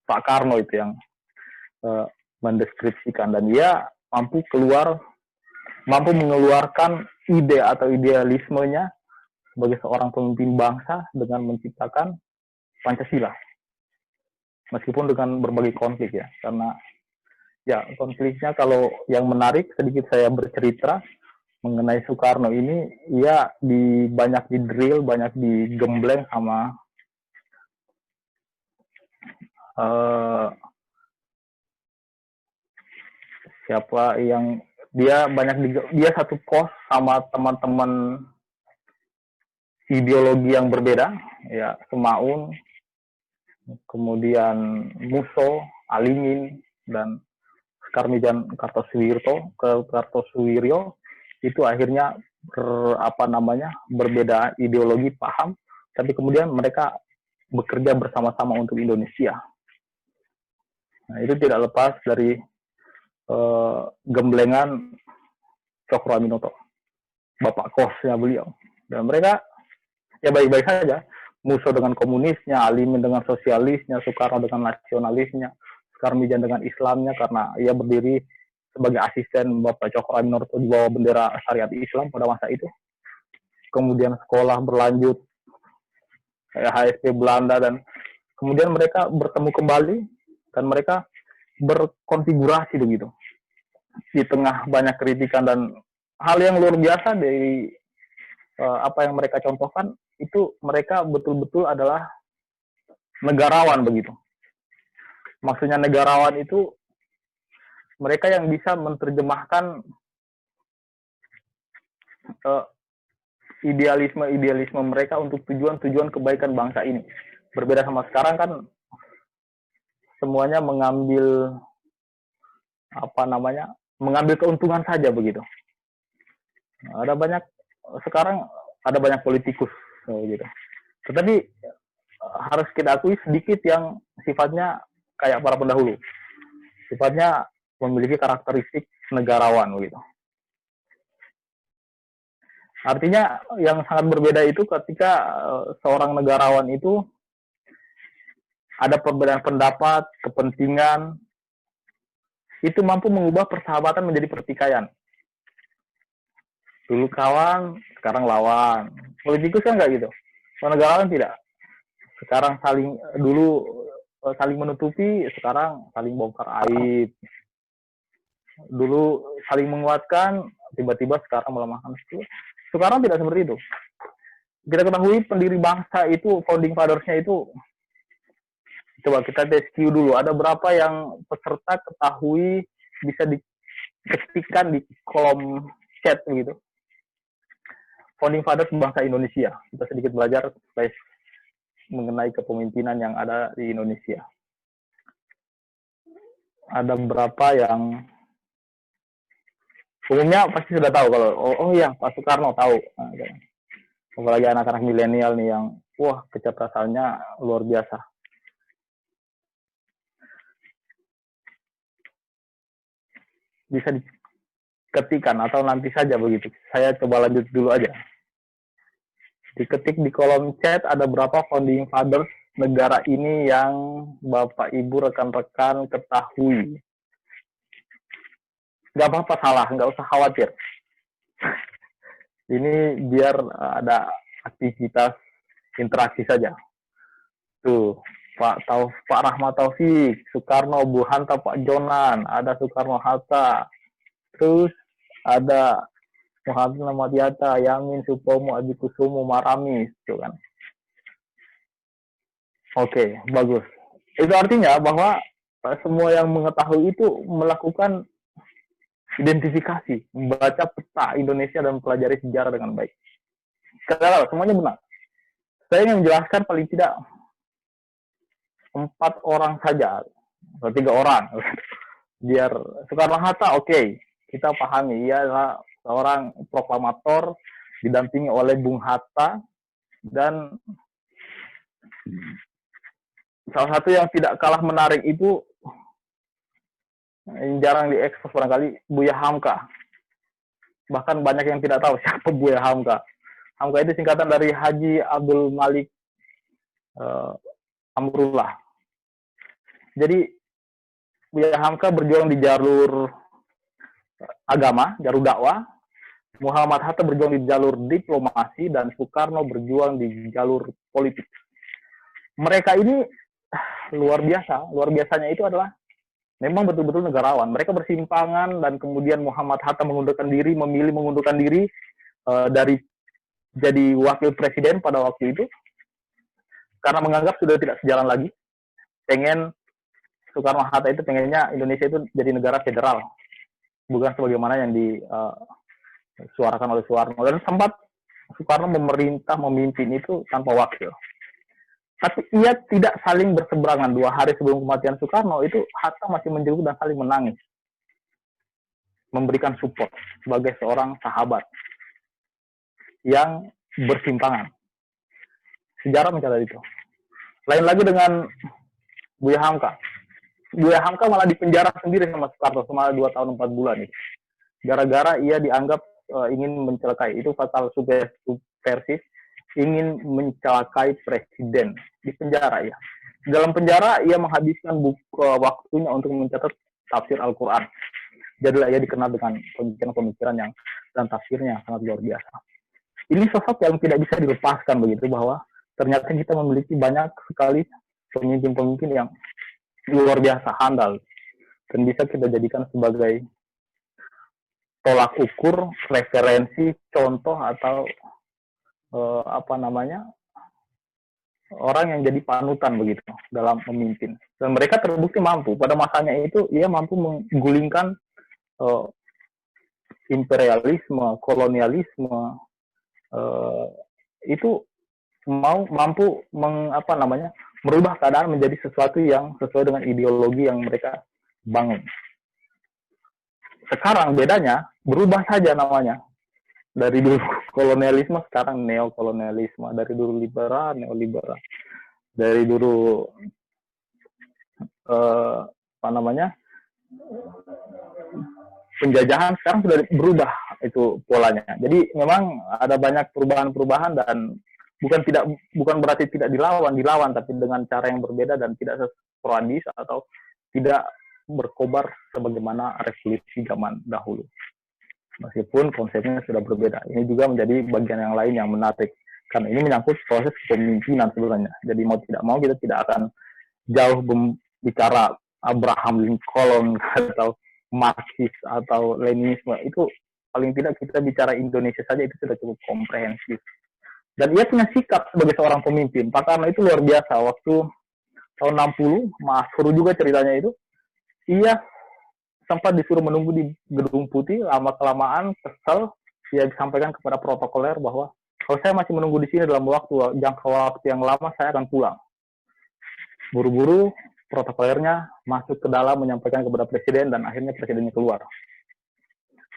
Pak Karno itu yang mendeskripsikan, dan dia mampu keluar mampu mengeluarkan ide atau idealismenya sebagai seorang pemimpin bangsa dengan menciptakan Pancasila. Meskipun dengan berbagai konflik ya, karena ya konfliknya kalau yang menarik sedikit saya bercerita mengenai Soekarno ini, ia banyak di drill, banyak digembleng sama uh, siapa yang dia satu pos sama teman-teman ideologi yang berbeda, ya Semaun, kemudian Musso, Alimin, dan Kartosuwiryo itu akhirnya berbeda ideologi, paham, tapi kemudian mereka bekerja bersama-sama untuk Indonesia. Nah, itu tidak lepas dari gemblengan Cokro Aminoto, bapak kosnya beliau. Dan mereka ya baik-baik saja. Musso dengan komunisnya, Alimin dengan sosialisnya, Soekarno dengan nasionalisnya, Karmijan dengan Islamnya, karena ia berdiri sebagai asisten Bapak Cokro Aminoto di bawah bendera syariat Islam pada masa itu. Kemudian sekolah berlanjut kayak HSP Belanda, dan kemudian mereka bertemu kembali dan mereka berkonfigurasi begitu di tengah banyak kritikan. Dan hal yang luar biasa dari apa yang mereka contohkan itu, mereka betul-betul adalah negarawan begitu. Maksudnya negarawan itu mereka yang bisa menerjemahkan idealisme mereka untuk tujuan kebaikan bangsa ini. Berbeda sama sekarang kan, semuanya mengambil mengambil keuntungan saja begitu. Sekarang ada banyak politikus gitu. Tetapi harus kita akui sedikit yang sifatnya kayak para pendahulu. Sifatnya memiliki karakteristik negarawan gitu. Artinya yang sangat berbeda itu ketika seorang negarawan itu ada perbedaan pendapat, kepentingan, itu mampu mengubah persahabatan menjadi pertikaian. Dulu kawan, sekarang lawan. Politikus kan nggak gitu. Kalau negarawan tidak. Sekarang dulu saling menutupi, sekarang saling bongkar aib. Dulu saling menguatkan, tiba-tiba sekarang melemahkan. Sekarang tidak seperti itu. Kita ketahui pendiri bangsa itu, founding fathers-nya itu, coba kita rescue dulu. Ada berapa yang peserta ketahui bisa diketikkan di kolom chat begitu. Founding fathers bangsa Indonesia. Kita sedikit belajar mengenai kepemimpinan yang ada di Indonesia. Ada berapa yang umumnya pasti sudah tahu kalau oh ya Pak Soekarno tahu. Nah, apalagi anak-anak milenial nih yang wah kecerdasannya luar biasa. Bisa diketikkan atau nanti saja begitu. Saya coba lanjut dulu aja. Diketik di kolom chat ada berapa founding fathers negara ini yang Bapak Ibu rekan-rekan ketahui. Nggak apa-apa salah, nggak usah khawatir. Ini biar ada aktivitas interaksi saja. Tuh, Pak Rahmat Taufik, Soekarno, Bu Hanta, Pak Jonan, ada Soekarno-Hatta, terus ada Muhammad Ahmad-Yata, Yamin, Supomo, Adi Kusumo, Maramis, gitu kan. Oke, bagus. Itu artinya bahwa semua yang mengetahui itu melakukan identifikasi, membaca peta Indonesia dan mempelajari sejarah dengan baik. Karena semuanya benar. Saya ingin menjelaskan paling tidak 4 orang saja, atau 3 orang. Biar Soekarno-Hatta, oke, kita pahami, ia adalah seorang proklamator didampingi oleh Bung Hatta, dan salah satu yang tidak kalah menarik itu yang jarang diekspos barangkali, Buya Hamka. Bahkan banyak yang tidak tahu siapa Buya Hamka. Hamka itu singkatan dari Haji Abdul Malik Amrullah. Jadi Buya Hamka berjuang di jalur agama, jalur dakwah, Muhammad Hatta berjuang di jalur diplomasi, dan Soekarno berjuang di jalur politik. Mereka ini luar biasa. Luar biasanya itu adalah memang betul-betul negarawan. Mereka bersimpangan, dan kemudian Muhammad Hatta memilih mengundurkan diri dari jadi wakil presiden pada waktu itu, karena menganggap sudah tidak sejalan lagi. Soekarno Hatta itu pengennya Indonesia itu jadi negara federal, bukan sebagaimana yang disuarakan oleh Soekarno. Dan sempat Soekarno memimpin itu tanpa wakil. Tapi ia tidak saling berseberangan. 2 hari sebelum kematian Soekarno itu Hatta masih menjenguk dan saling menangis, memberikan support sebagai seorang sahabat yang bersimpangan. Sejarah mencatat itu. Lain lagi dengan Buya Hamka. Buya Hamka malah dipenjara sendiri sama Soekarno selama 2 tahun 4 bulan itu. Gara-gara ia dianggap ingin mencelakai. Itu pasal subversif, ingin mencelakai presiden. Di penjara ya. Dalam penjara ia menghabiskan waktunya untuk mencatat tafsir Al-Quran. Jadilah ia dikenal dengan pemikiran-pemikiran yang dan tafsirnya sangat luar biasa. Ini sosok yang tidak bisa dilepaskan begitu, bahwa ternyata kita memiliki banyak sekali pemimpin-pemimpin yang luar biasa, handal, dan bisa kita jadikan sebagai tolak ukur, referensi, contoh, atau orang yang jadi panutan begitu dalam memimpin. Dan mereka terbukti mampu. Pada masanya itu, ia mampu menggulingkan imperialisme, kolonialisme, itu mampu merubah keadaan menjadi sesuatu yang sesuai dengan ideologi yang mereka bangun. Sekarang bedanya berubah saja namanya. Dari dulu kolonialisme sekarang neokolonialisme, dari dulu liberal neoliberal, dari dulu penjajahan sekarang sudah berubah itu polanya. Jadi memang ada banyak perubahan-perubahan, dan bukan berarti tidak dilawan, tapi dengan cara yang berbeda dan tidak sporadis atau tidak berkobar sebagaimana revolusi zaman dahulu. Meskipun konsepnya sudah berbeda. Ini juga menjadi bagian yang lain yang menarik, karena ini menyangkut proses kepemimpinan sebenarnya. Jadi mau tidak mau kita tidak akan jauh bicara Abraham Lincoln atau Marxis atau Leninisme. Itu paling tidak kita bicara Indonesia saja itu sudah cukup komprehensif. Dan ia punya sikap sebagai seorang pemimpin. Pak Karno itu luar biasa. Waktu tahun 60, Mas Furu juga ceritanya itu, ia sempat disuruh menunggu di Gedung Putih, lama-kelamaan kesel, dia disampaikan kepada protokoler bahwa kalau saya masih menunggu di sini dalam jangka waktu yang lama, saya akan pulang. Buru-buru protokolernya masuk ke dalam menyampaikan kepada presiden, dan akhirnya presidennya keluar.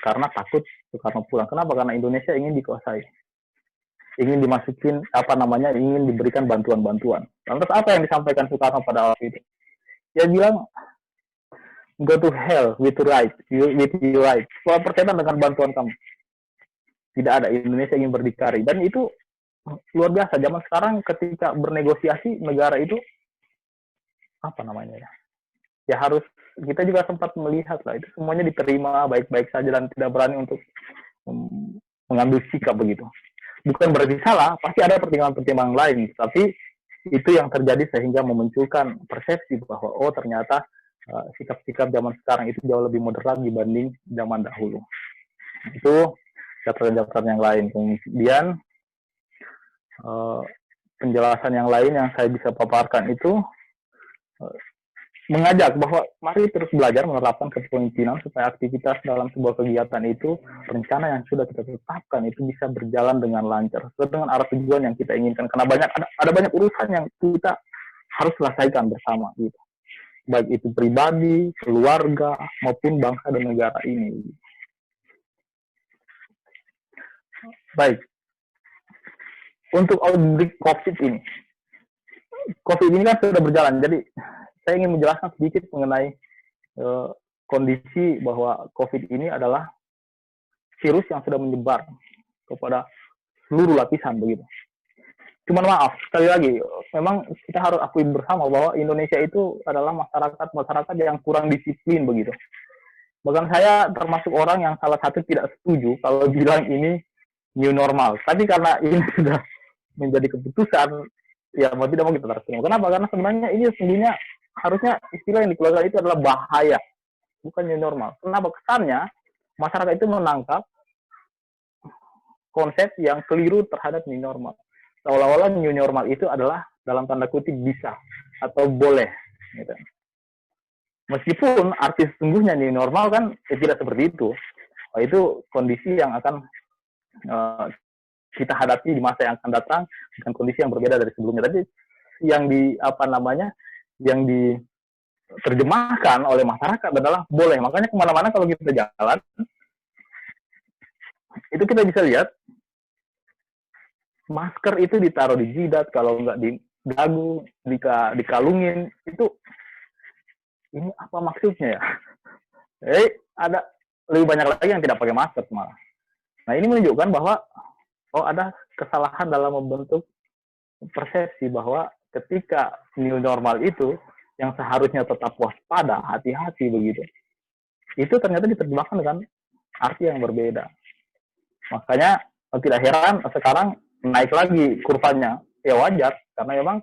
Karena takut Soekarno pulang. Kenapa? Karena Indonesia ingin dikuasai. Ingin ingin diberikan bantuan-bantuan. Lantas apa yang disampaikan Soekarno pada waktu itu? Dia bilang, go to hell with your right. Soal persetan dengan bantuan kamu. Tidak ada. Indonesia ingin berdikari. Dan itu luar biasa. Zaman sekarang ketika bernegosiasi negara itu ya harus, kita juga sempat melihat lah, itu semuanya diterima baik-baik saja dan tidak berani untuk mengambil sikap begitu. Bukan berarti salah, pasti ada pertimbangan-pertimbangan lain, tapi itu yang terjadi sehingga memunculkan persepsi bahwa ternyata sikap-sikap zaman sekarang itu jauh lebih moderat dibanding zaman dahulu. Itu catatan-catatan yang lain. Kemudian penjelasan yang lain yang saya bisa paparkan itu mengajak bahwa mari terus belajar menerapkan kepemimpinan supaya aktivitas dalam sebuah kegiatan itu, rencana yang sudah kita tetapkan itu bisa berjalan dengan lancar sesuai dengan arah tujuan yang kita inginkan. Karena ada banyak urusan yang kita harus selesaikan bersama gitu. Baik itu pribadi, keluarga, maupun bangsa dan negara ini. Baik. Untuk outbreak COVID ini kan sudah berjalan, jadi saya ingin menjelaskan sedikit mengenai kondisi bahwa COVID ini adalah virus yang sudah menyebar kepada seluruh lapisan begitu. Cuman maaf, sekali lagi, memang kita harus akui bersama bahwa Indonesia itu adalah masyarakat yang kurang disiplin begitu. Bahkan saya termasuk orang yang salah satu tidak setuju kalau bilang ini new normal. Tapi karena ini sudah menjadi keputusan, ya mau tidak mau kita harus terima. Kenapa? Karena sebenarnya ini sesungguhnya harusnya istilah yang dikeluarkan itu adalah bahaya, bukan new normal. Kenapa? Kesannya masyarakat itu menangkap konsep yang keliru terhadap new normal. Seolah-olah new normal itu adalah dalam tanda kutip bisa atau boleh. Gitu. Meskipun arti sesungguhnya new normal kan tidak seperti itu. Itu kondisi yang akan kita hadapi di masa yang akan datang dengan kondisi yang berbeda dari sebelumnya. Tapi yang yang diterjemahkan oleh masyarakat adalah boleh. Makanya kemana-mana kalau kita jalan, itu kita bisa lihat masker itu ditaruh di jidat, kalau nggak di dagu, dikalungin. Itu ini apa maksudnya ya? Ada lebih banyak lagi yang tidak pakai masker malah. Nah, ini menunjukkan bahwa ada kesalahan dalam membentuk persepsi bahwa ketika new normal itu yang seharusnya tetap waspada, hati-hati begitu, itu ternyata diterjemahkan dengan arti yang berbeda. Makanya tidak heran sekarang naik lagi kurvanya. Ya wajar, karena memang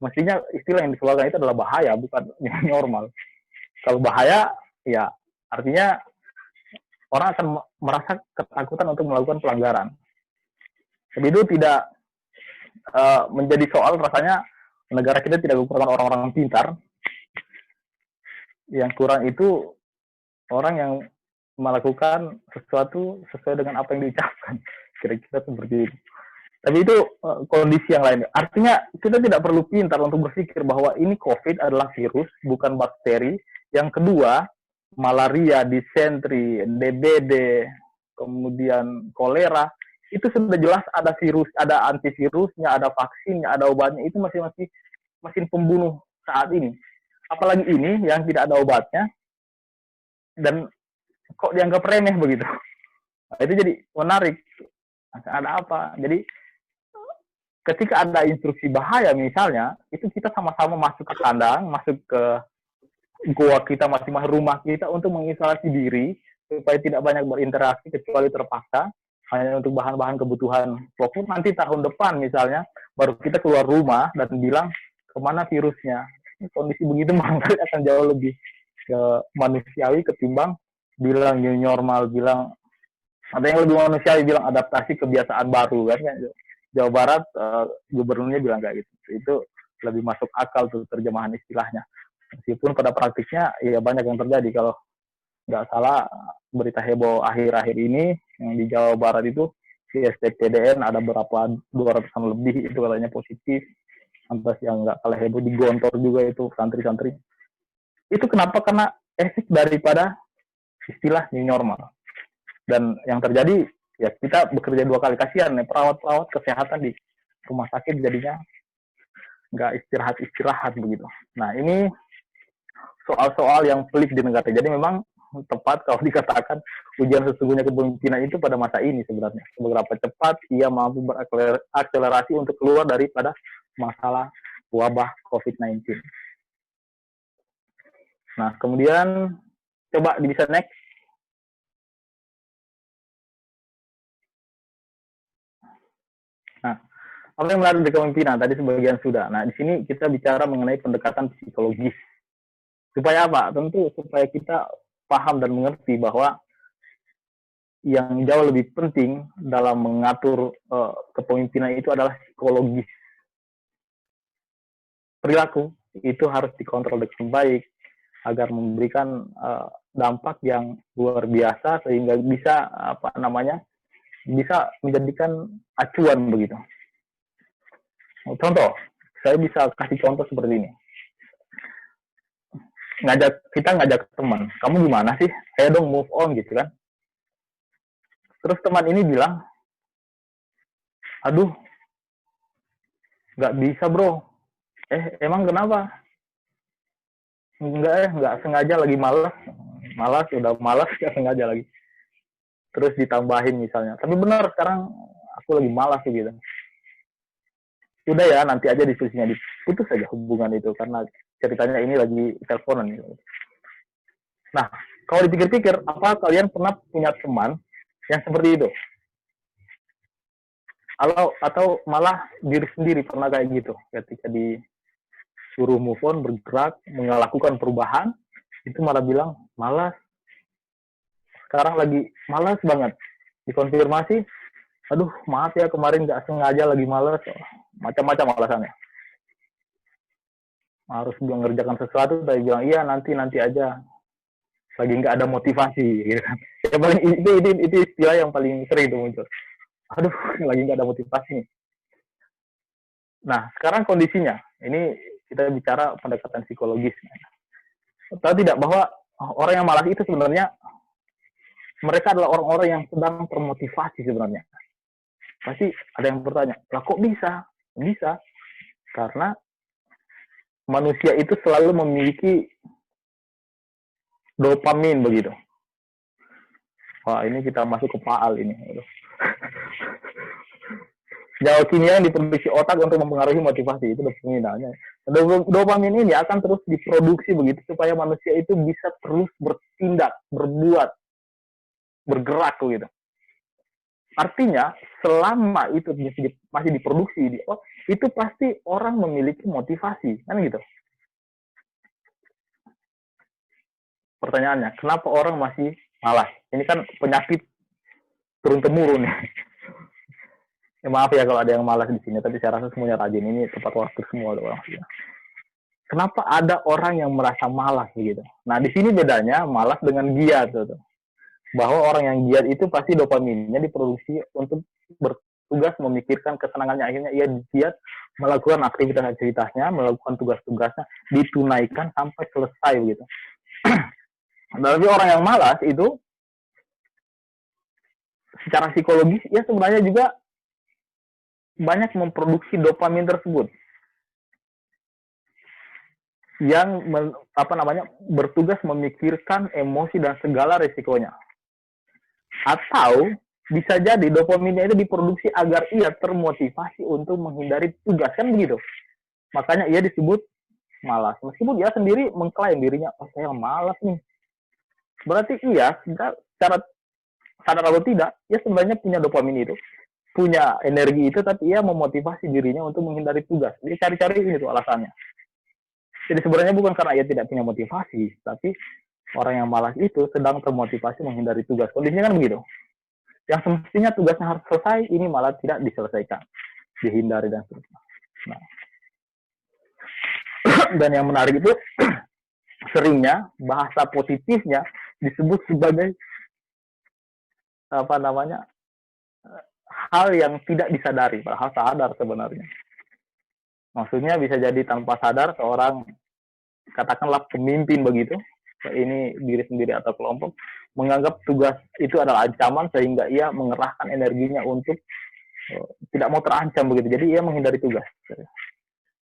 mestinya istilah yang dikeluarkan itu adalah bahaya, bukan normal. Kalau bahaya, ya artinya orang akan merasa ketakutan untuk melakukan pelanggaran. Jadi itu tidak menjadi soal, rasanya negara kita tidak kekurangan orang-orang pintar. Yang kurang itu orang yang melakukan sesuatu sesuai dengan apa yang diucapkan. Kira-kira seperti itu. Tapi itu kondisi yang lain. Artinya kita tidak perlu pintar untuk berpikir bahwa ini COVID adalah virus, bukan bakteri. Yang kedua, malaria, disentri, DBD, kemudian kolera, itu sudah jelas ada virus, ada antivirusnya, ada vaksinnya, ada obatnya. Itu masih mesin pembunuh saat ini. Apalagi ini yang tidak ada obatnya dan kok dianggap remeh begitu. Nah, itu jadi menarik. Ada apa? Jadi ketika ada instruksi bahaya misalnya, itu kita sama-sama masuk ke kandang, masuk ke goa kita masing-masing, rumah kita untuk mengisolasi diri supaya tidak banyak berinteraksi kecuali terpaksa hanya untuk bahan-bahan kebutuhan pokok. Nanti tahun depan misalnya baru kita keluar rumah dan bilang kemana virusnya. Kondisi begitu barangkali akan jauh lebih manusiawi ketimbang bilang new normal, bilang ada yang lebih manusiawi bilang adaptasi kebiasaan baru kan. Jawa Barat gubernurnya bilang kayak gitu. Itu lebih masuk akal tuh terjemahan istilahnya. Meskipun pada praktiknya ya banyak yang terjadi. Kalau nggak salah berita heboh akhir-akhir ini yang di Jawa Barat itu si STPDN ada berapa 200-an lebih itu katanya positif. Lantas yang nggak kalah heboh di Gontor juga itu santri-santri. Itu kenapa? Karena efek daripada istilah new normal. Dan yang terjadi ya kita bekerja 2 kali, kasihan nih perawat-perawat kesehatan di rumah sakit jadinya nggak istirahat begitu. Nah, ini soal-soal yang pelik di negara. Jadi memang tepat kalau dikatakan ujian sesungguhnya kepemimpinan itu pada masa ini sebenarnya. Seberapa cepat ia mampu berakselerasi untuk keluar daripada masalah wabah COVID-19. Nah, kemudian coba bisa next. Nah, apa yang menarik dari kepemimpinan? Tadi sebagian sudah. Nah, di sini kita bicara mengenai pendekatan psikologis. Supaya apa? Tentu supaya kita paham dan mengerti bahwa yang jauh lebih penting dalam mengatur kepemimpinan itu adalah psikologis. Perilaku itu harus dikontrol dengan baik agar memberikan dampak yang luar biasa sehingga bisa bisa menjadikan acuan begitu. Contoh, saya bisa kasih contoh seperti ini. Kita ngajak teman, kamu gimana sih? Ayo dong move on gitu kan. Terus teman ini bilang, aduh, nggak bisa bro. Emang kenapa? Nggak sengaja lagi malas, udah malas, nggak sengaja lagi. Terus ditambahin misalnya, tapi benar sekarang aku lagi malas gitu. Udah ya, nanti aja diskusinya, diputus saja hubungan itu karena ceritanya ini lagi teleponan gitu. Nah, Kalau dipikir-pikir, apa kalian pernah punya teman yang seperti itu? Atau malah diri sendiri pernah kayak gitu, ketika disuruh move on, bergerak, melakukan perubahan, itu malah bilang, malas, sekarang lagi malas banget. Dikonfirmasi, aduh maaf ya kemarin nggak sengaja lagi malas, macam-macam alasannya. Harus mengerjakan sesuatu, tapi bilang, iya nanti aja, lagi nggak ada motivasi, gitu kan. Yang paling, itu istilah yang paling sering itu muncul. Aduh, lagi nggak ada motivasi nih. Nah, sekarang kondisinya, ini kita bicara pendekatan psikologis. Tahu tidak bahwa orang yang malas itu sebenarnya mereka adalah orang-orang yang sedang termotivasi sebenarnya. Pasti ada yang bertanya, lah kok bisa? Bisa, karena manusia itu selalu memiliki dopamin begitu. Wah, ini kita masuk ke faal ini. Senyawa kimia yang diproduksi otak untuk mempengaruhi motivasi, itu dopamin namanya. Dopamin ini akan terus diproduksi begitu supaya manusia itu bisa terus bertindak, berbuat, bergerak gitu. Artinya selama itu masih diproduksi itu pasti orang memiliki motivasi, kan gitu. Pertanyaannya, kenapa orang masih malas? Ini kan penyakit turun temurun ya. Maaf ya kalau ada yang malas di sini, tapi saya rasa semuanya rajin. Ini tepat waktu semua orang. Kenapa ada orang yang merasa malas begitu? Nah, di sini bedanya malas dengan giat tuh. Bahwa orang yang giat itu pasti dopaminnya diproduksi untuk bertugas memikirkan kesenangannya, akhirnya ia giat melakukan aktivitas-aktivitasnya, melakukan tugas-tugasnya, ditunaikan sampai selesai begitu. Tapi orang yang malas itu secara psikologis ya sebenarnya juga banyak memproduksi dopamin tersebut yang bertugas memikirkan emosi dan segala resikonya. Atau bisa jadi dopaminnya itu diproduksi agar ia termotivasi untuk menghindari tugas, kan begitu. Makanya ia disebut malas. Meskipun dia sendiri mengklaim dirinya, oh saya malas nih. Berarti iya, secara sadar atau tidak, ia sebenarnya punya dopamin itu, punya energi itu, tapi ia memotivasi dirinya untuk menghindari tugas. Dia cari-cari ini tuh alasannya. Jadi sebenarnya bukan karena ia tidak punya motivasi, tapi orang yang malas itu sedang termotivasi menghindari tugas. Kondisinya kan begitu. Yang semestinya tugasnya harus selesai, ini malah tidak diselesaikan, dihindari dan seterusnya. Nah. Dan yang menarik itu seringnya bahasa positifnya disebut sebagai hal yang tidak disadari, padahal sadar sebenarnya. Maksudnya bisa jadi tanpa sadar seorang katakanlah pemimpin begitu, ini diri sendiri atau kelompok, menganggap tugas itu adalah ancaman sehingga ia mengerahkan energinya untuk tidak mau terancam begitu. Jadi ia menghindari tugas.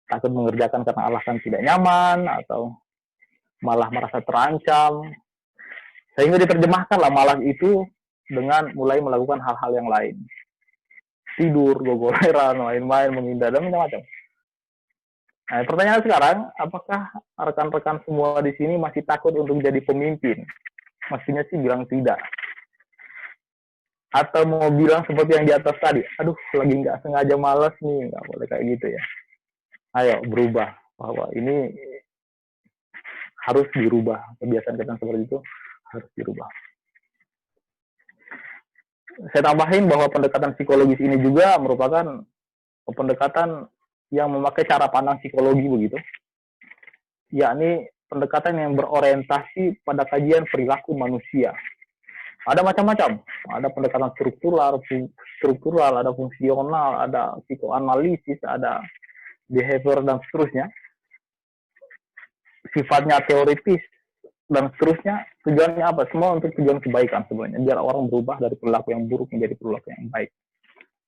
Takut mengerjakan karena alasan tidak nyaman atau malah merasa terancam. Sehingga diterjemahkanlah malas itu dengan mulai melakukan hal-hal yang lain. Tidur, gogoleran, main-main, menghindar, dan macam-macam. Nah, pertanyaan sekarang, apakah rekan-rekan semua di sini masih takut untuk jadi pemimpin? Mestinya sih bilang tidak. Atau mau bilang seperti yang di atas tadi, aduh lagi nggak sengaja malas nih, nggak boleh kayak gitu ya. Ayo berubah, bahwa ini harus dirubah. Kebiasaan kita seperti itu harus dirubah. Saya tambahin bahwa pendekatan psikologis ini juga merupakan pendekatan yang memakai cara pandang psikologi begitu, yakni pendekatan yang berorientasi pada kajian perilaku manusia. Ada macam-macam, ada pendekatan struktural, ada fungsional, ada psikoanalisis, ada behavior dan seterusnya. Sifatnya teoritis dan seterusnya. Tujuannya apa? Semua untuk tujuan kebaikan sebenarnya, biar orang berubah dari perilaku yang buruk menjadi perilaku yang baik.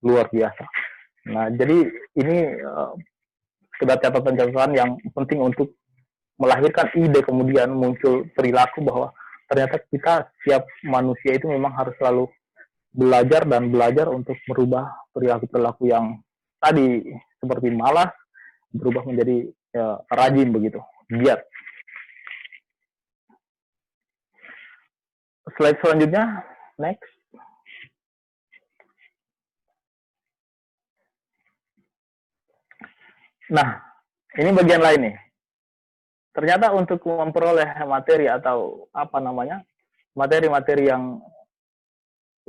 Luar biasa. Nah, jadi ini sekedar catatan-catatan yang penting untuk melahirkan ide, kemudian muncul perilaku bahwa ternyata kita setiap manusia itu memang harus selalu belajar untuk merubah perilaku-perilaku yang tadi seperti malas berubah menjadi rajin begitu, giat. Slide selanjutnya, next. Nah, ini bagian lain nih. Ternyata untuk memperoleh materi atau apa namanya, materi-materi yang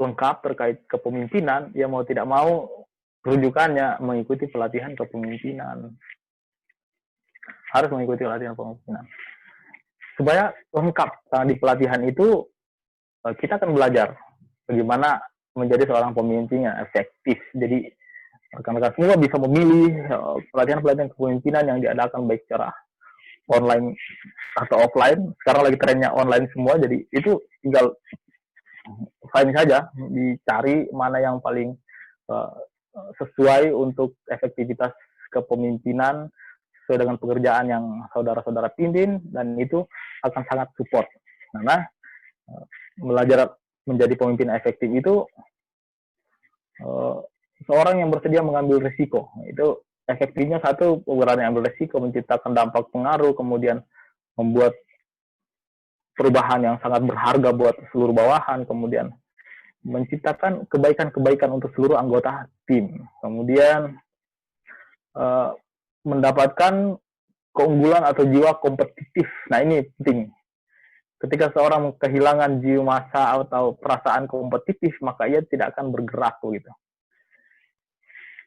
lengkap terkait kepemimpinan, ya mau tidak mau rujukannya mengikuti pelatihan kepemimpinan. Harus mengikuti pelatihan kepemimpinan. Supaya lengkap, karena di pelatihan itu kita akan belajar bagaimana menjadi seorang pemimpin yang efektif. Jadi rekan-rekan semua bisa memilih pelatihan-pelatihan kepemimpinan yang diadakan baik secara online atau offline. Sekarang lagi trennya online semua, jadi itu tinggal find saja, dicari mana yang paling sesuai untuk efektivitas kepemimpinan sesuai dengan pekerjaan yang saudara-saudara pimpin, dan itu akan sangat support. Karena belajar menjadi pemimpin efektif itu seorang yang bersedia mengambil risiko. Itu efektifnya satu, berani ambil risiko, menciptakan dampak pengaruh, kemudian membuat perubahan yang sangat berharga buat seluruh bawahan, kemudian menciptakan kebaikan-kebaikan untuk seluruh anggota tim, kemudian mendapatkan keunggulan atau jiwa kompetitif. Nah, ini penting. Ketika seorang kehilangan jiwa massa atau perasaan kompetitif, maka ia tidak akan bergerak gitu.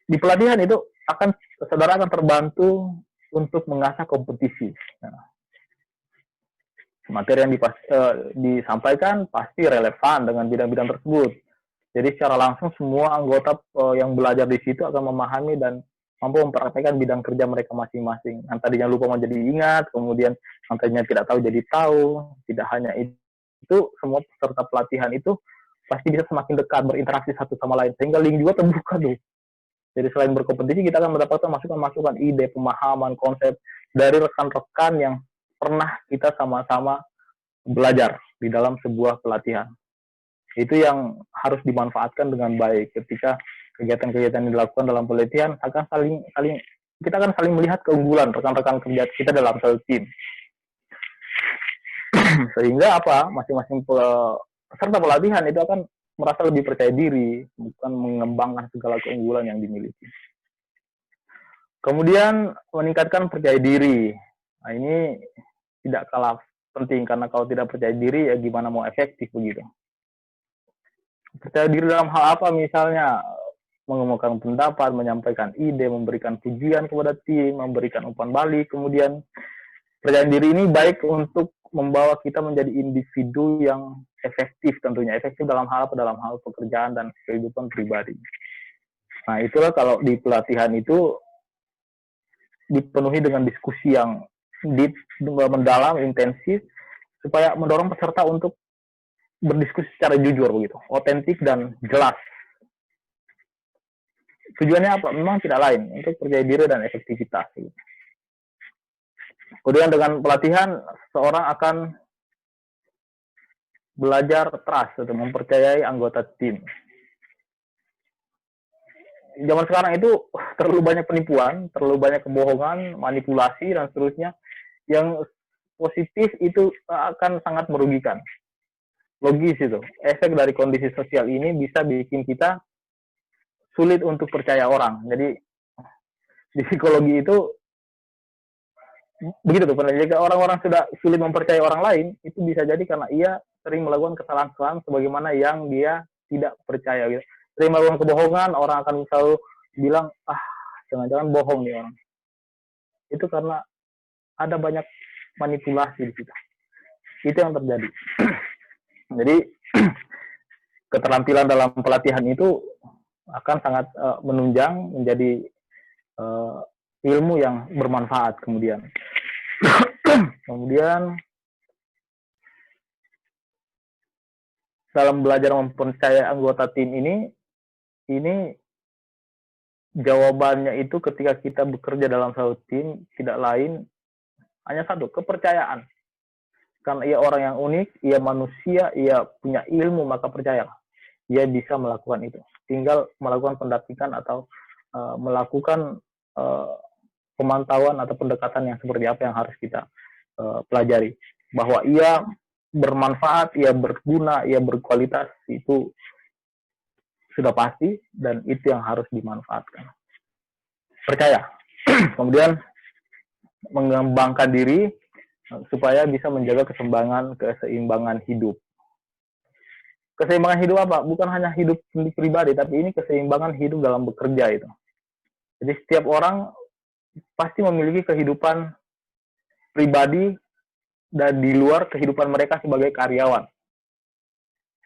Di pelatihan itu saudara akan terbantu untuk mengasah kompetisi. Nah, materi yang disampaikan pasti relevan dengan bidang-bidang tersebut. Jadi secara langsung semua anggota yang belajar di situ akan memahami dan mampu mempraktekkan bidang kerja mereka masing-masing. Yang tadinya lupa menjadi ingat, kemudian yang tadinya tidak tahu jadi tahu. Tidak hanya itu, semua peserta pelatihan itu pasti bisa semakin dekat berinteraksi satu sama lain, sehingga link juga terbuka tuh. Jadi selain berkompetisi, kita akan mendapatkan masukan-masukan, ide, pemahaman, konsep dari rekan-rekan yang pernah kita sama-sama belajar di dalam sebuah pelatihan. Itu yang harus dimanfaatkan dengan baik. Ketika kegiatan-kegiatan yang dilakukan dalam pelatihan, kita akan saling melihat keunggulan rekan-rekan kerja kita dalam satu tim. Sehingga masing-masing peserta pelatihan itu akan merasa lebih percaya diri, bukan mengembangkan segala keunggulan yang dimiliki. Kemudian meningkatkan percaya diri. Nah, ini tidak kalah penting, karena kalau tidak percaya diri, ya gimana mau efektif begitu. Percaya diri dalam hal apa? Misalnya mengemukakan pendapat, menyampaikan ide, memberikan pujian kepada tim, memberikan umpan balik. Kemudian percaya diri ini baik untuk membawa kita menjadi individu yang efektif, tentunya efektif dalam hal pekerjaan dan kehidupan pribadi. Nah, itulah kalau di pelatihan itu dipenuhi dengan diskusi yang deep, mendalam, intensif, supaya mendorong peserta untuk berdiskusi secara jujur begitu, otentik dan jelas. Tujuannya apa? Memang tidak lain, untuk percaya diri dan efektivitas. Gitu. Kemudian dengan pelatihan, seorang akan belajar trust, atau mempercayai anggota tim. Zaman sekarang itu terlalu banyak penipuan, terlalu banyak kebohongan, manipulasi, dan seterusnya. Yang positif itu akan sangat merugikan. Logis itu. Efek dari kondisi sosial ini bisa bikin kita sulit untuk percaya orang. Jadi di psikologi itu begitu tuh, jika orang-orang sudah sulit mempercayai orang lain, itu bisa jadi karena ia sering melakukan kesalahan-kesalahan sebagaimana yang dia tidak percaya gitu. Sering melakukan kebohongan, orang akan selalu bilang, jangan-jangan bohong nih orang. Itu karena ada banyak manipulasi di situ. Itu yang terjadi. Jadi keterampilan dalam pelatihan itu akan sangat menunjang menjadi ilmu yang bermanfaat kemudian. Kemudian dalam belajar mempercayai anggota tim ini jawabannya itu ketika kita bekerja dalam satu tim tidak lain hanya satu, kepercayaan. Karena ia orang yang unik, ia manusia, ia punya ilmu, maka percayalah, ia bisa melakukan itu. Tinggal melakukan pendampingan atau melakukan pemantauan atau pendekatan yang seperti apa yang harus kita pelajari. Bahwa ia bermanfaat, ia berguna, ia berkualitas, itu sudah pasti, dan itu yang harus dimanfaatkan. Percaya. Kemudian mengembangkan diri supaya bisa menjaga keseimbangan hidup. Keseimbangan hidup apa? Bukan hanya hidup pribadi, tapi ini keseimbangan hidup dalam bekerja itu. Jadi setiap orang pasti memiliki kehidupan pribadi dan di luar kehidupan mereka sebagai karyawan.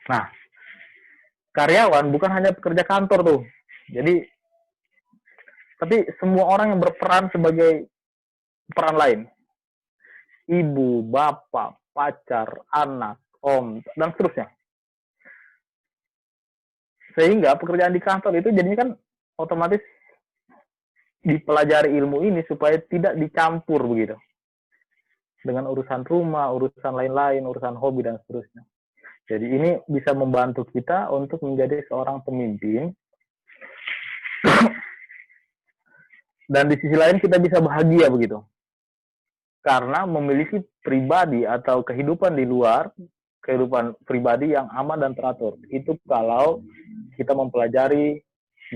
Nah, karyawan bukan hanya pekerja kantor tuh. Jadi, tapi semua orang yang berperan sebagai peran lain. Ibu, bapak, pacar, anak, om, dan seterusnya. Sehingga pekerjaan di kantor itu jadinya kan otomatis dipelajari ilmu ini supaya tidak dicampur begitu. Dengan urusan rumah, urusan lain-lain, urusan hobi, dan seterusnya. Jadi ini bisa membantu kita untuk menjadi seorang pemimpin. Dan di sisi lain kita bisa bahagia begitu. Karena memiliki pribadi atau kehidupan di luar, kehidupan pribadi yang aman dan teratur. Itu kalau kita mempelajari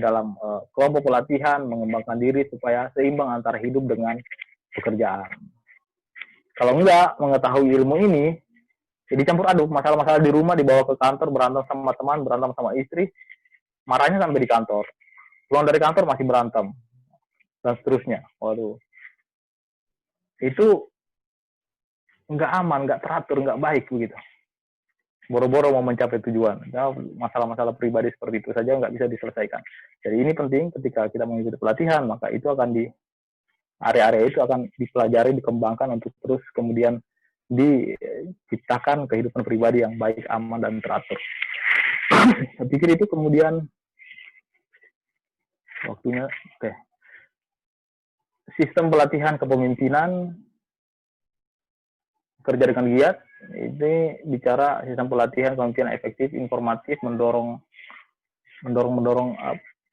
dalam kelompok pelatihan, mengembangkan diri supaya seimbang antara hidup dengan pekerjaan. Kalau enggak mengetahui ilmu ini, jadi campur aduk, masalah-masalah di rumah dibawa ke kantor, berantem sama teman, berantem sama istri, marahnya sampai di kantor. Pulang dari kantor masih berantem, dan seterusnya. Waduh, itu nggak aman, nggak teratur, nggak baik begitu. Boro-boro mau mencapai tujuan. Nah, masalah-masalah pribadi seperti itu saja nggak bisa diselesaikan. Jadi ini penting ketika kita mengikuti pelatihan, maka itu akan di area-area itu akan dipelajari, dikembangkan untuk terus kemudian diciptakan kehidupan pribadi yang baik, aman, dan teratur. Saya pikir itu kemudian waktunya. Oke. Sistem pelatihan kepemimpinan kerja dengan giat, ini bicara sistem pelatihan kepemimpinan efektif, informatif, mendorong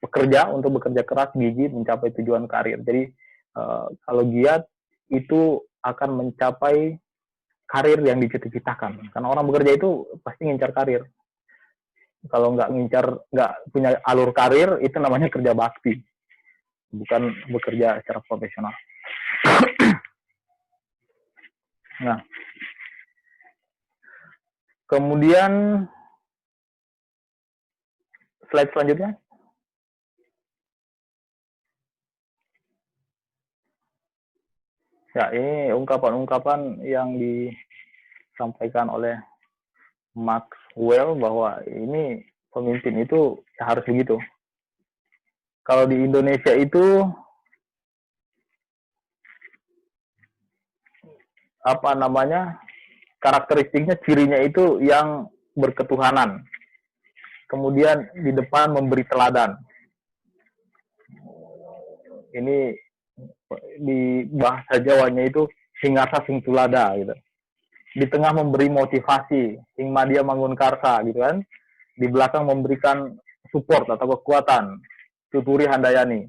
pekerja untuk bekerja keras, gigih, mencapai tujuan karir. Jadi kalau giat itu akan mencapai karir yang dicita-citakan. Karena orang bekerja itu pasti ngincar karir. Kalau nggak punya alur karir, itu namanya kerja bakti, bukan bekerja secara profesional. Nah, kemudian slide selanjutnya. Ya, ini ungkapan-ungkapan yang disampaikan oleh Maxwell bahwa ini pemimpin itu harus begitu. Kalau di Indonesia itu apa namanya, karakteristiknya, cirinya itu yang berketuhanan. Kemudian di depan memberi teladan. Ini di bahasa Jawanya itu singasa sing tulada gitu. Di tengah memberi motivasi, sing madia mangun karsa gitu kan. Di belakang memberikan support atau kekuatan, tuturi handayani.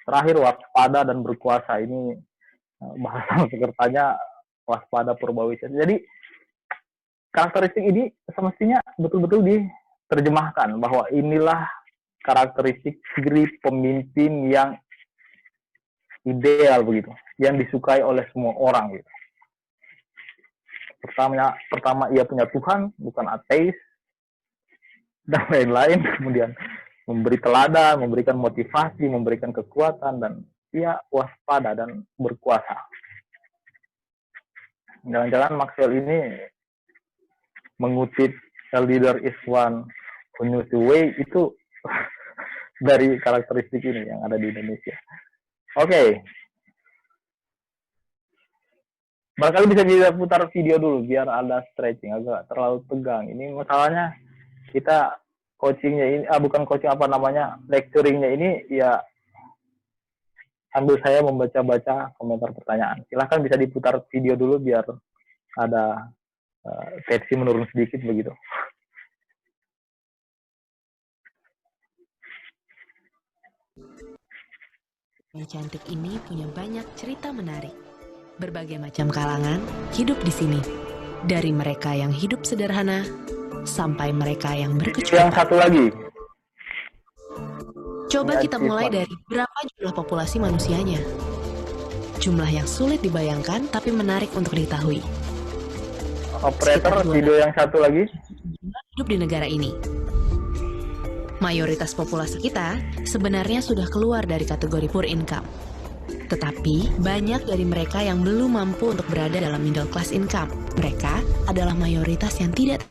Terakhir waspada dan berkuasa. Ini bahasa pesertanya waspada purbawisya. Jadi karakteristik ini semestinya betul-betul diterjemahkan bahwa inilah karakteristik ciri pemimpin yang ideal begitu, yang disukai oleh semua orang gitu. Pertama ia punya Tuhan, bukan ateis dan lain-lain. Kemudian memberi teladan, memberikan motivasi, memberikan kekuatan, dan ia waspada dan berkuasa. Jangan-jangan Maxwell ini mengutip "A leader is one who knows the way" itu dari karakteristik ini yang ada di Indonesia. Oke. Barangkali bisa kita putar video dulu biar ada stretching, agak terlalu tegang. Ini masalahnya kita coachingnya ini, bukan coaching apa namanya, lecturingnya ini ya sambil saya membaca-baca komentar pertanyaan. Silahkan bisa diputar video dulu biar ada tensi menurun sedikit begitu. Yang cantik ini punya banyak cerita menarik. Berbagai macam kalangan hidup di sini. Dari mereka yang hidup sederhana, sampai mereka yang Yang berkecukupan. satu lagi. Coba kita mulai Achievement. dari berapa jumlah populasi manusianya. Jumlah yang sulit dibayangkan, tapi menarik untuk diketahui. Operator, Sekitar 200 video yang satu lagi. hidup di negara ini. Mayoritas populasi kita sebenarnya sudah keluar dari kategori poor income. Tetapi, banyak dari mereka yang belum mampu untuk berada dalam middle class income. Mereka adalah mayoritas yang tidak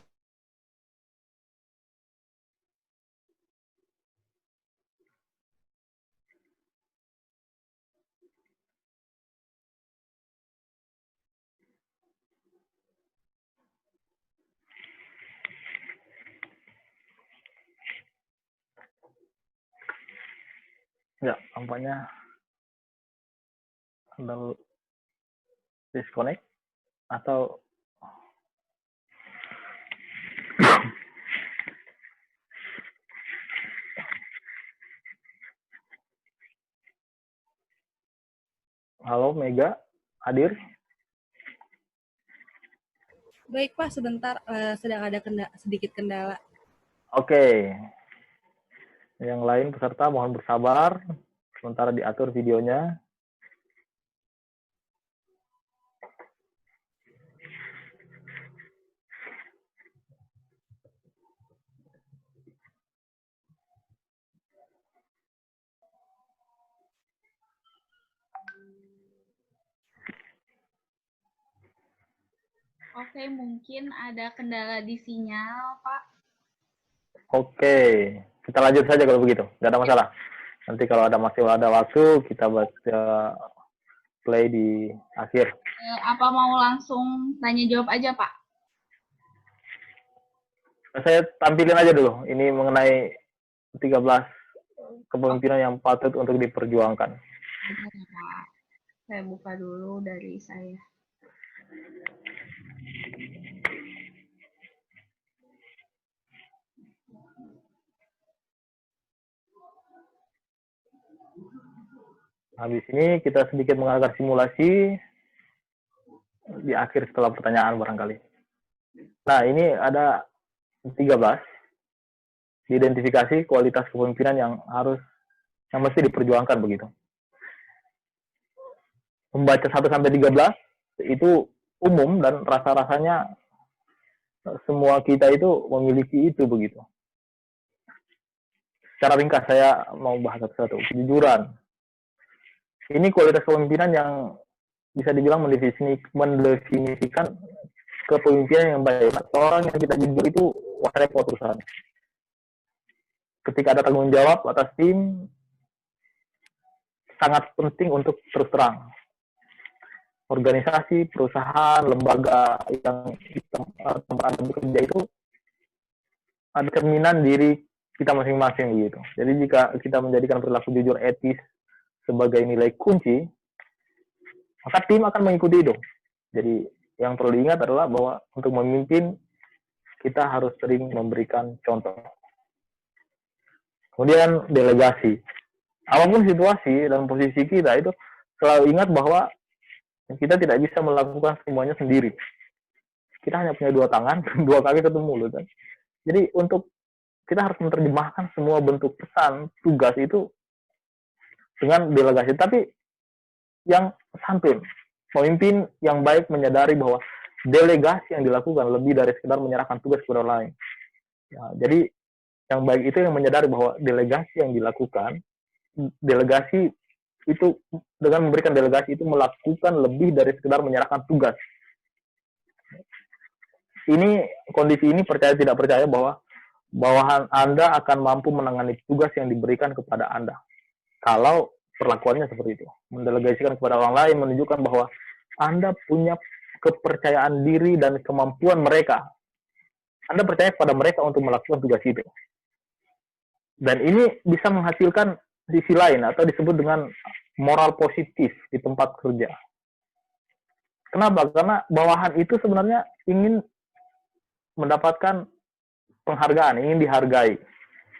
Ya, tampaknya ada disconnect atau halo Mega, hadir? Baik Pak, sebentar sedang ada sedikit kendala. Oke. Yang lain peserta mohon bersabar, sementara diatur videonya. Oke, mungkin ada kendala di sinyal, Pak. Oke, kita lanjut saja kalau begitu, nggak ada masalah. Nanti kalau masih ada waktu, kita baca play di akhir. Apa mau langsung tanya jawab aja, Pak? Saya tampilin aja dulu, ini mengenai 13 kepemimpinan yang patut untuk diperjuangkan. Bentar ya, Pak. Saya buka dulu dari saya. Habis ini kita sedikit mengadakan simulasi di akhir setelah pertanyaan barangkali. Nah, ini ada 13 diidentifikasi kualitas kepemimpinan yang mesti diperjuangkan begitu. Membaca 1 sampai 13 itu umum dan rasa-rasanya semua kita itu memiliki itu begitu. Secara ringkas saya mau bahas satu-satu. Kejujuran. Ini kualitas kepemimpinan yang bisa dibilang mendefinisikan kepemimpinan yang baik. Orang yang kita jujur itu wah repot urusan. Ketika ada tanggung jawab atas tim, sangat penting untuk terus terang. Organisasi, perusahaan, lembaga yang tempat bekerja itu ada cerminan diri kita masing-masing gitu. Jadi jika kita menjadikan perilaku jujur etis sebagai nilai kunci, maka tim akan mengikuti itu. Jadi yang perlu diingat adalah bahwa untuk memimpin kita harus sering memberikan contoh. Kemudian delegasi. Apapun situasi dan posisi kita itu selalu ingat bahwa kita tidak bisa melakukan semuanya sendiri. Kita hanya punya 2 tangan, 2 kaki, 1 mulut. Kan? Jadi untuk kita harus menerjemahkan semua bentuk pesan, tugas itu dengan delegasi. Tapi yang santun, pemimpin yang baik menyadari bahwa delegasi yang dilakukan lebih dari sekedar menyerahkan tugas kepada orang lain. Ya, jadi yang baik itu yang menyadari bahwa delegasi yang dilakukan, delegasi itu dengan memberikan delegasi itu melakukan lebih dari sekedar menyerahkan tugas. Ini kondisi ini percaya tidak percaya bahwa bawahan Anda akan mampu menangani tugas yang diberikan kepada Anda. Kalau perlakuannya seperti itu. Mendelegasikan kepada orang lain menunjukkan bahwa Anda punya kepercayaan diri dan kemampuan mereka. Anda percaya kepada mereka untuk melakukan tugas itu. Dan ini bisa menghasilkan sisi lain atau disebut dengan moral positif di tempat kerja. Kenapa? Karena bawahan itu sebenarnya ingin mendapatkan penghargaan, ingin dihargai,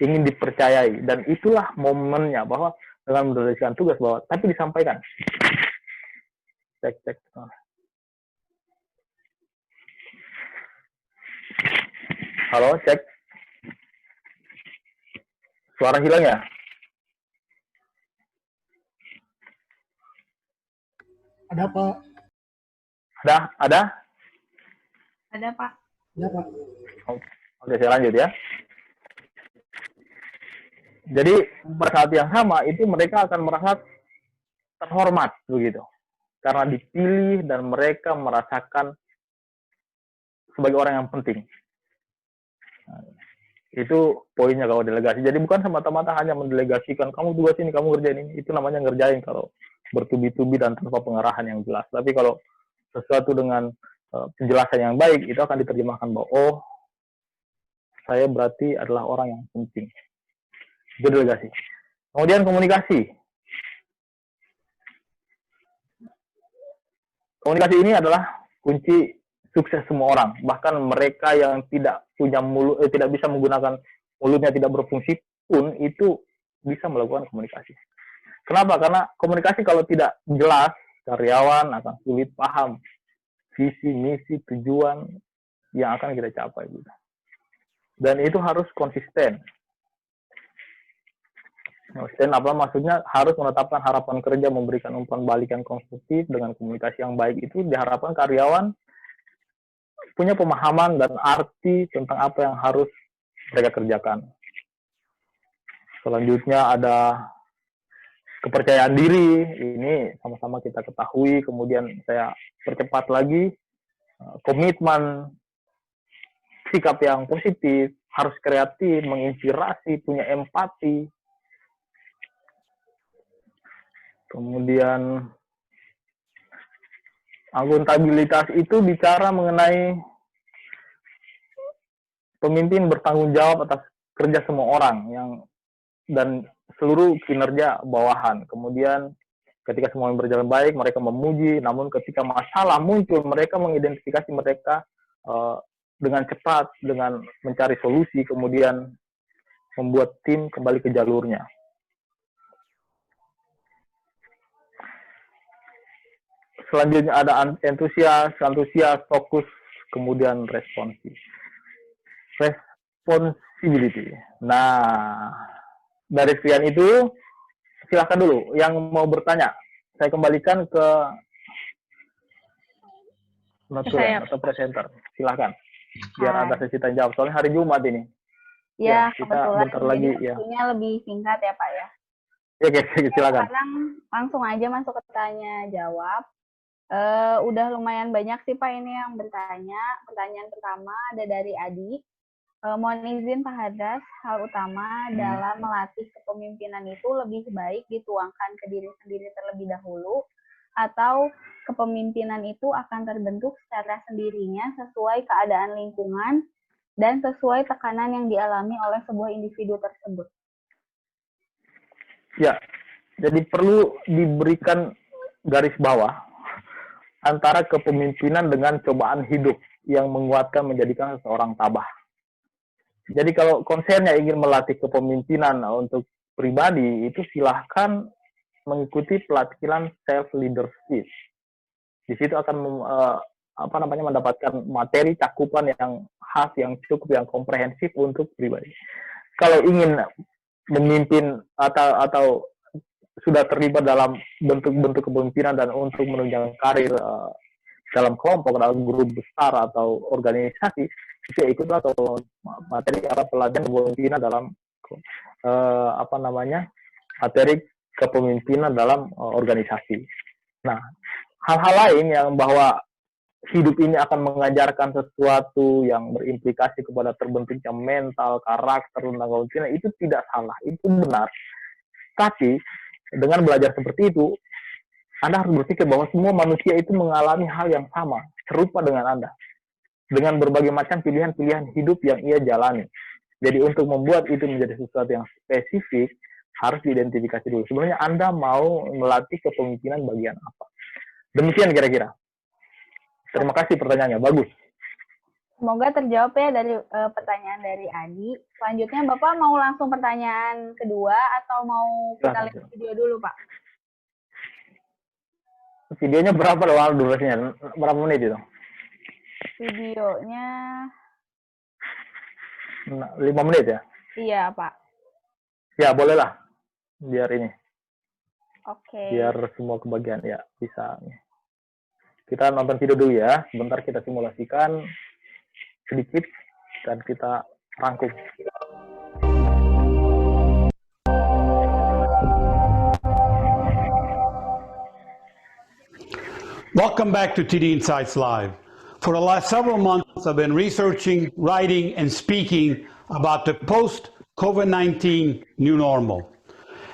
ingin dipercayai, dan itulah momennya bahwa dengan mendelegasikan tugas bahwa tapi disampaikan. Cek. Halo, cek. Suara hilang ya? Ada Pak. Ada? Ada, Pak. Ya Pak. Oke, saya lanjut ya. Jadi pada saat yang sama itu mereka akan merasa terhormat begitu. Karena dipilih dan mereka merasakan sebagai orang yang penting. Nah, itu poinnya kalau delegasi. Jadi bukan semata-mata hanya mendelegasikan kamu tugas ini, kamu kerjain ini. Itu namanya ngerjain kalau bertubi-tubi dan tanpa pengarahan yang jelas. Tapi kalau sesuatu dengan penjelasan yang baik, itu akan diterjemahkan bahwa oh, saya berarti adalah orang yang penting. Itu delegasi. Kemudian komunikasi. Komunikasi ini adalah kunci sukses semua orang. Bahkan mereka yang tidak punya mulut, tidak bisa menggunakan mulutnya, tidak berfungsi pun itu bisa melakukan komunikasi. Kenapa? Karena komunikasi kalau tidak jelas, karyawan akan sulit paham visi, misi, tujuan yang akan kita capai. Gitu. Dan itu harus konsisten. Konsisten apa maksudnya? Harus menetapkan harapan kerja, memberikan umpan balik yang konstruktif dengan komunikasi yang baik. Itu diharapkan karyawan punya pemahaman dan arti tentang apa yang harus mereka kerjakan. Selanjutnya ada kepercayaan diri. Ini sama-sama kita ketahui. Kemudian saya percepat lagi. Komitmen, sikap yang positif, harus kreatif, menginspirasi, punya empati. Kemudian akuntabilitas itu bicara mengenai pemimpin bertanggung jawab atas kerja semua orang yang dan seluruh kinerja bawahan. Kemudian ketika semua berjalan baik, mereka memuji. Namun ketika masalah muncul, mereka mengidentifikasi mereka dengan cepat, dengan mencari solusi, kemudian membuat tim kembali ke jalurnya. Selanjutnya ada antusias, fokus, kemudian responsibility. Nah, dari sekian itu, silakan dulu yang mau bertanya. Saya kembalikan ke notulen atau presenter. Silakan. Biar ada sesi tanya jawab. Soalnya hari Jumat ini. Ya, kita kebetulan. bentar lagi ya. Waktunya lebih singkat ya, Pak ya. Ya, silakan. Sekarang langsung aja masuk ke tanya jawab. Udah lumayan banyak sih Pak ini yang bertanya. Pertanyaan pertama ada dari Adi. Mohon izin Pak Hadras, hal utama dalam melatih kepemimpinan itu lebih baik dituangkan ke diri sendiri terlebih dahulu, atau kepemimpinan itu akan terbentuk secara sendirinya sesuai keadaan lingkungan dan sesuai tekanan yang dialami oleh sebuah individu tersebut. Ya, jadi perlu diberikan garis bawah antara kepemimpinan dengan cobaan hidup yang menguatkan menjadikan seseorang tabah. Jadi kalau konsennya ingin melatih kepemimpinan untuk pribadi, itu silahkan mengikuti pelatihan self leadership. Di situ akan mendapatkan materi cakupan yang khas, yang cukup, yang komprehensif untuk pribadi. Kalau ingin memimpin atau sudah terlibat dalam bentuk-bentuk kepemimpinan dan untuk menunjang karir dalam kelompok, dalam grup besar atau organisasi, itu ikutlah atau materi pelatihan kepemimpinan dalam materi kepemimpinan dalam organisasi. Nah, hal-hal lain yang bahwa hidup ini akan mengajarkan sesuatu yang berimplikasi kepada terbentuknya mental, karakter, tentang kepemimpinan, itu tidak salah, itu benar. Tapi dengan belajar seperti itu, Anda harus berpikir bahwa semua manusia itu mengalami hal yang sama, serupa dengan Anda. Dengan berbagai macam pilihan-pilihan hidup yang ia jalani. Jadi untuk membuat itu menjadi sesuatu yang spesifik, harus diidentifikasi dulu. Sebenarnya Anda mau melatih kepemimpinan bagian apa? Demikian kira-kira. Terima kasih pertanyaannya, bagus. Semoga terjawab ya dari pertanyaan dari Adi. Selanjutnya Bapak mau langsung pertanyaan kedua atau mau kita lihat video dulu Pak? Videonya berapa doang durasinya? Berapa menit itu? Videonya 5 menit ya? Iya, Pak. Ya, bolehlah. Biar ini. Oke. Biar semua kebagian. Ya, bisa. Kita nonton video dulu ya. Sebentar kita simulasikan sedikit dan kita rangkum. Welcome back to TD Insights Live. For the last several months, I've been researching, writing, and speaking about the post-COVID-19 new normal.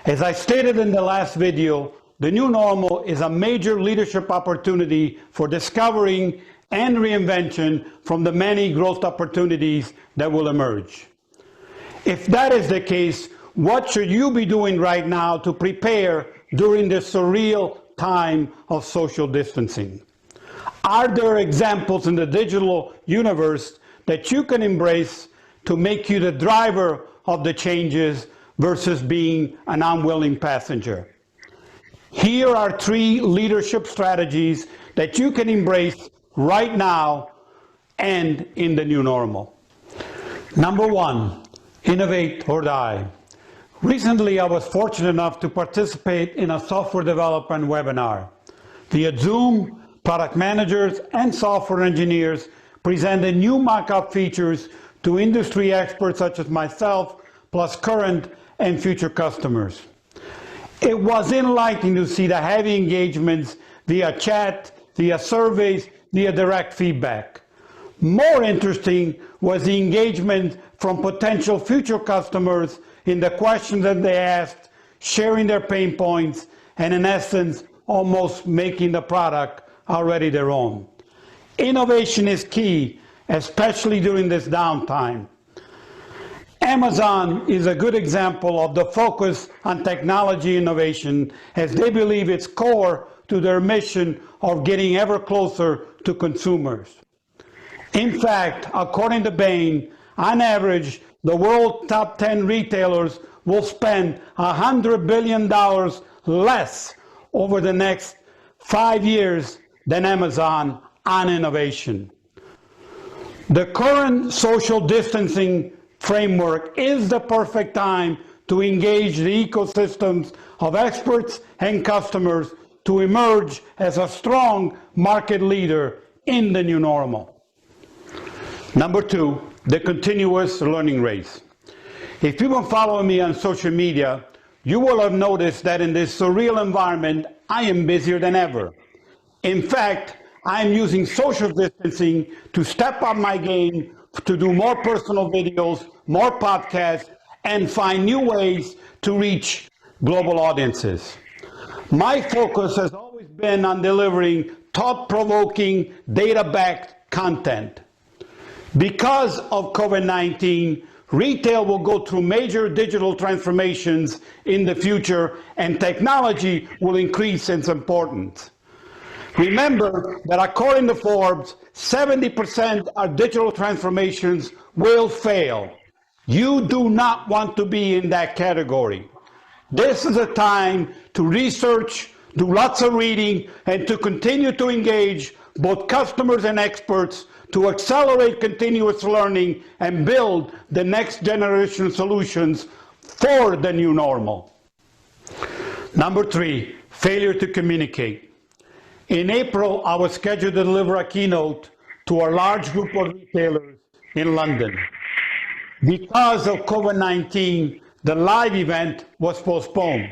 As I stated in the last video, the new normal is a major leadership opportunity for discovering and reinvention from the many growth opportunities that will emerge. If that is the case, what should you be doing right now to prepare during this surreal time of social distancing? Are there examples in the digital universe that you can embrace to make you the driver of the changes versus being an unwilling passenger? Here are 3 leadership strategies that you can embrace right now and in the new normal. Number 1, innovate or die. Recently, I was fortunate enough to participate in a software development webinar. Via Zoom, product managers and software engineers presented new mock-up features to industry experts such as myself, plus current and future customers. It was enlightening to see the heavy engagements via chat, via surveys, via direct feedback. More interesting was the engagement from potential future customers in the questions that they asked, sharing their pain points, and in essence, almost making the product already their own. Innovation is key, especially during this downtime. Amazon is a good example of the focus on technology innovation, as they believe it's core to their mission of getting ever closer to consumers. In fact, according to Bain, on average, the world's top 10 retailers will spend $100 billion less over the next 5 years than Amazon on innovation. The current social distancing framework is the perfect time to engage the ecosystems of experts and customers to emerge as a strong market leader in the new normal. Number 2, the continuous learning race. If you've been following me on social media, you will have noticed that in this surreal environment, I am busier than ever. In fact, I'm using social distancing to step up my game, to do more personal videos, more podcasts, and find new ways to reach global audiences. My focus has always been on delivering thought-provoking, data-backed content. Because of COVID-19, retail will go through major digital transformations in the future, and technology will increase its importance. Remember that according to Forbes, 70% of digital transformations will fail. You do not want to be in that category. This is a time to research, do lots of reading, and to continue to engage both customers and experts to accelerate continuous learning and build the next generation solutions for the new normal. Number 3, failure to communicate. In April, I was scheduled to deliver a keynote to a large group of retailers in London. Because of COVID-19, the live event was postponed.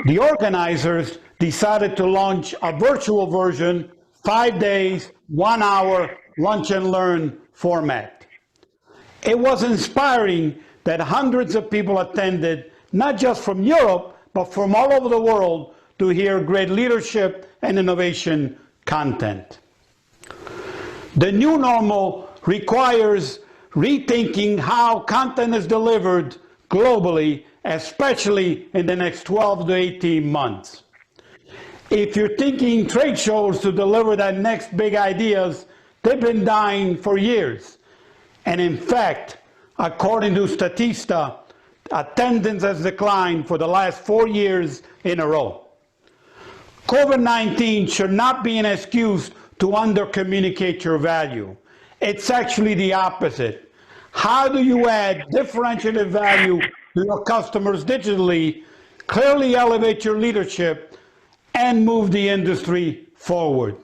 The organizers decided to launch a virtual version, 5 days, 1 hour, lunch and learn format. It was inspiring that hundreds of people attended, not just from Europe, but from all over the world, to hear great leadership and innovation content. The new normal requires rethinking how content is delivered globally, especially in the next 12 to 18 months. If you're thinking trade shows to deliver that next big ideas, they've been dying for years. And in fact, according to Statista, attendance has declined for the last 4 years in a row. COVID-19 should not be an excuse to under-communicate your value. It's actually the opposite. How do you add differentiated value to your customers digitally, clearly elevate your leadership, and move the industry forward?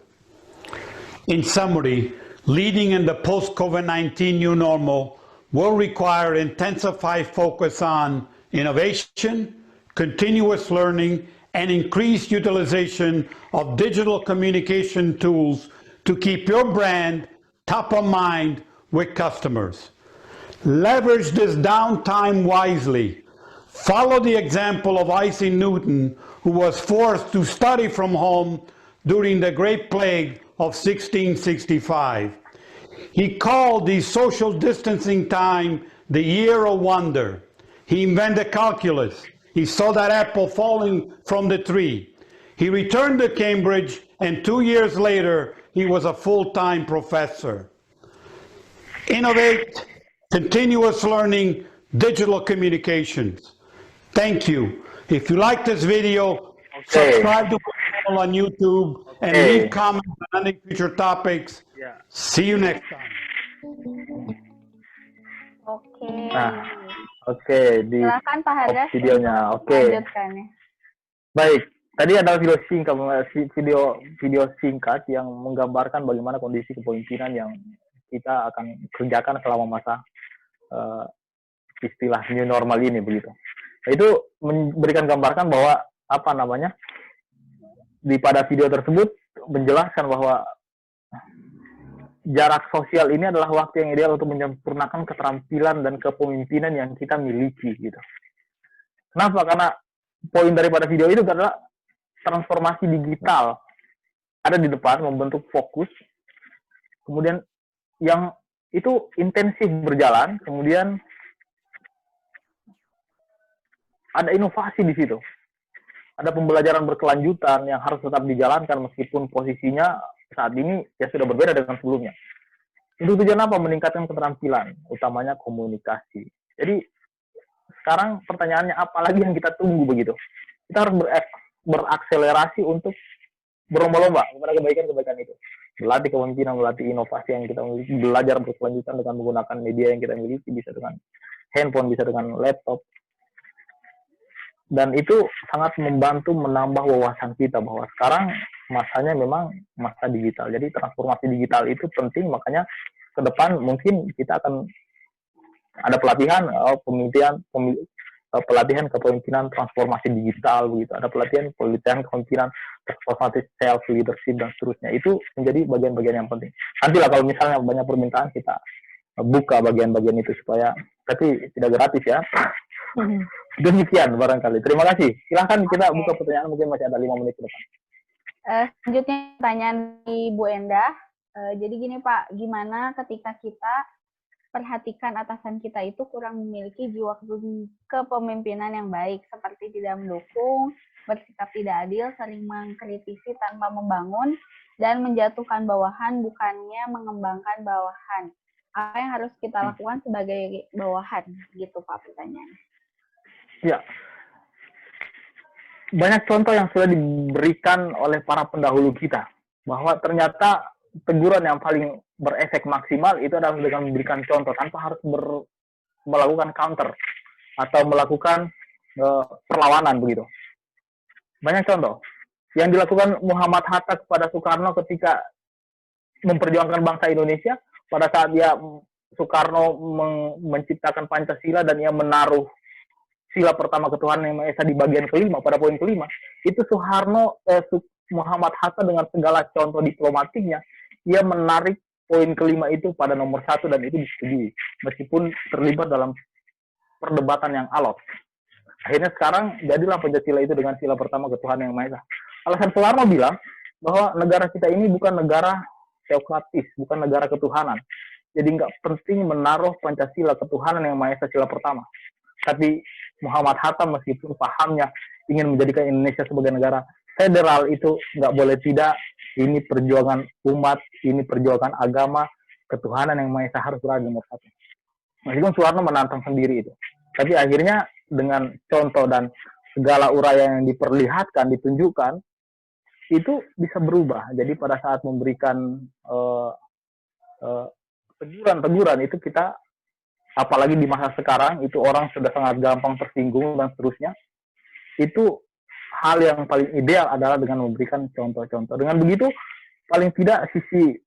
In summary, leading in the post-COVID-19 new normal will require intensified focus on innovation, continuous learning, and increased utilization of digital communication tools to keep your brand top of mind with customers. Leverage this downtime wisely. Follow the example of Isaac Newton, who was forced to study from home during the Great Plague of 1665. He called the social distancing time the year of wonder. He invented calculus. He saw that apple falling from the tree. He returned to Cambridge, and 2 years later, he was a full-time professor. Innovate, continuous learning, digital communications. Thank you. If you like this video, subscribe to my channel on YouTube and leave comments on any future topics. See you next time. Oke. Nah, oke, di Silakan Pak Hadas. videonya. Oke. Lanjutkan ya. Baik, tadi ada video singkat yang menggambarkan bagaimana kondisi kepemimpinan yang kita akan kerjakan selama masa istilah new normal ini begitu. Nah, itu memberikan gambarkan bahwa pada video tersebut menjelaskan bahwa jarak sosial ini adalah waktu yang ideal untuk menyempurnakan keterampilan dan kepemimpinan yang kita miliki gitu. Kenapa? Karena poin daripada video itu adalah transformasi digital ada di depan membentuk fokus, kemudian yang itu intensif berjalan, kemudian ada inovasi di situ. Ada pembelajaran berkelanjutan yang harus tetap dijalankan meskipun posisinya saat ini ya sudah berbeda dengan sebelumnya. Untuk tujuan apa? Meningkatkan keterampilan, utamanya komunikasi. Jadi sekarang pertanyaannya apa lagi yang kita tunggu begitu? Kita harus berakselerasi untuk berlomba-lomba kepada kebaikan-kebaikan itu. Berlatih kepemimpinan, melatih inovasi yang kita miliki, belajar berkelanjutan dengan menggunakan media yang kita miliki, bisa dengan handphone, bisa dengan laptop. Dan itu sangat membantu menambah wawasan kita bahwa sekarang masanya memang masa digital. Jadi transformasi digital itu penting, makanya ke depan mungkin kita akan ada pelatihan pelatihan kepemimpinan transformasi digital begitu. Ada pelatihan kepemimpinan transformasi self leadership dan seterusnya. Itu menjadi bagian-bagian yang penting. Nantilah kalau misalnya banyak permintaan kita buka bagian-bagian itu supaya, tapi tidak gratis ya. Demikian barangkali. Terima kasih. Silahkan kita buka pertanyaan, mungkin masih ada 5 menit ke depan. Selanjutnya pertanyaan di Bu Endah. Jadi gini Pak, gimana ketika kita perhatikan atasan kita itu kurang memiliki jiwa kepemimpinan yang baik, seperti tidak mendukung, bersikap tidak adil, sering mengkritisi tanpa membangun, dan menjatuhkan bawahan bukannya mengembangkan bawahan. Apa yang harus kita lakukan sebagai bawahan? Gitu Pak pertanyaannya. Ya, banyak contoh yang sudah diberikan oleh para pendahulu kita, bahwa ternyata teguran yang paling berefek maksimal itu adalah dengan memberikan contoh tanpa harus melakukan counter atau melakukan perlawanan begitu. Banyak contoh yang dilakukan Muhammad Hatta kepada Soekarno ketika memperjuangkan bangsa Indonesia, pada saat Soekarno menciptakan Pancasila dan ia menaruh sila pertama ketuhanan yang Maha Esa di bagian kelima, pada poin kelima, itu Muhammad Hatta dengan segala contoh diplomatiknya, ia menarik poin kelima itu pada nomor 1 dan itu disetujui, meskipun terlibat dalam perdebatan yang alot. Akhirnya sekarang jadilah Pancasila itu dengan sila pertama ketuhanan yang Maha Esa. Alasan Soekarno bilang bahwa negara kita ini bukan negara teokratis, bukan negara ketuhanan. Jadi nggak penting menaruh Pancasila ketuhanan yang Maha Esa sila pertama. Tapi Muhammad Hatta meskipun pahamnya ingin menjadikan Indonesia sebagai negara federal, itu nggak boleh tidak. Ini perjuangan umat, ini perjuangan agama, ketuhanan yang Maha Esa harus berada nomor 1. Meskipun Soekarno menantang sendiri itu. Tapi akhirnya dengan contoh dan segala uraian yang diperlihatkan, ditunjukkan, itu bisa berubah. Jadi pada saat memberikan teguran-teguran itu kita apalagi di masa sekarang itu orang sudah sangat gampang tersinggung dan seterusnya. Itu hal yang paling ideal adalah dengan memberikan contoh-contoh. Dengan begitu, paling tidak sisi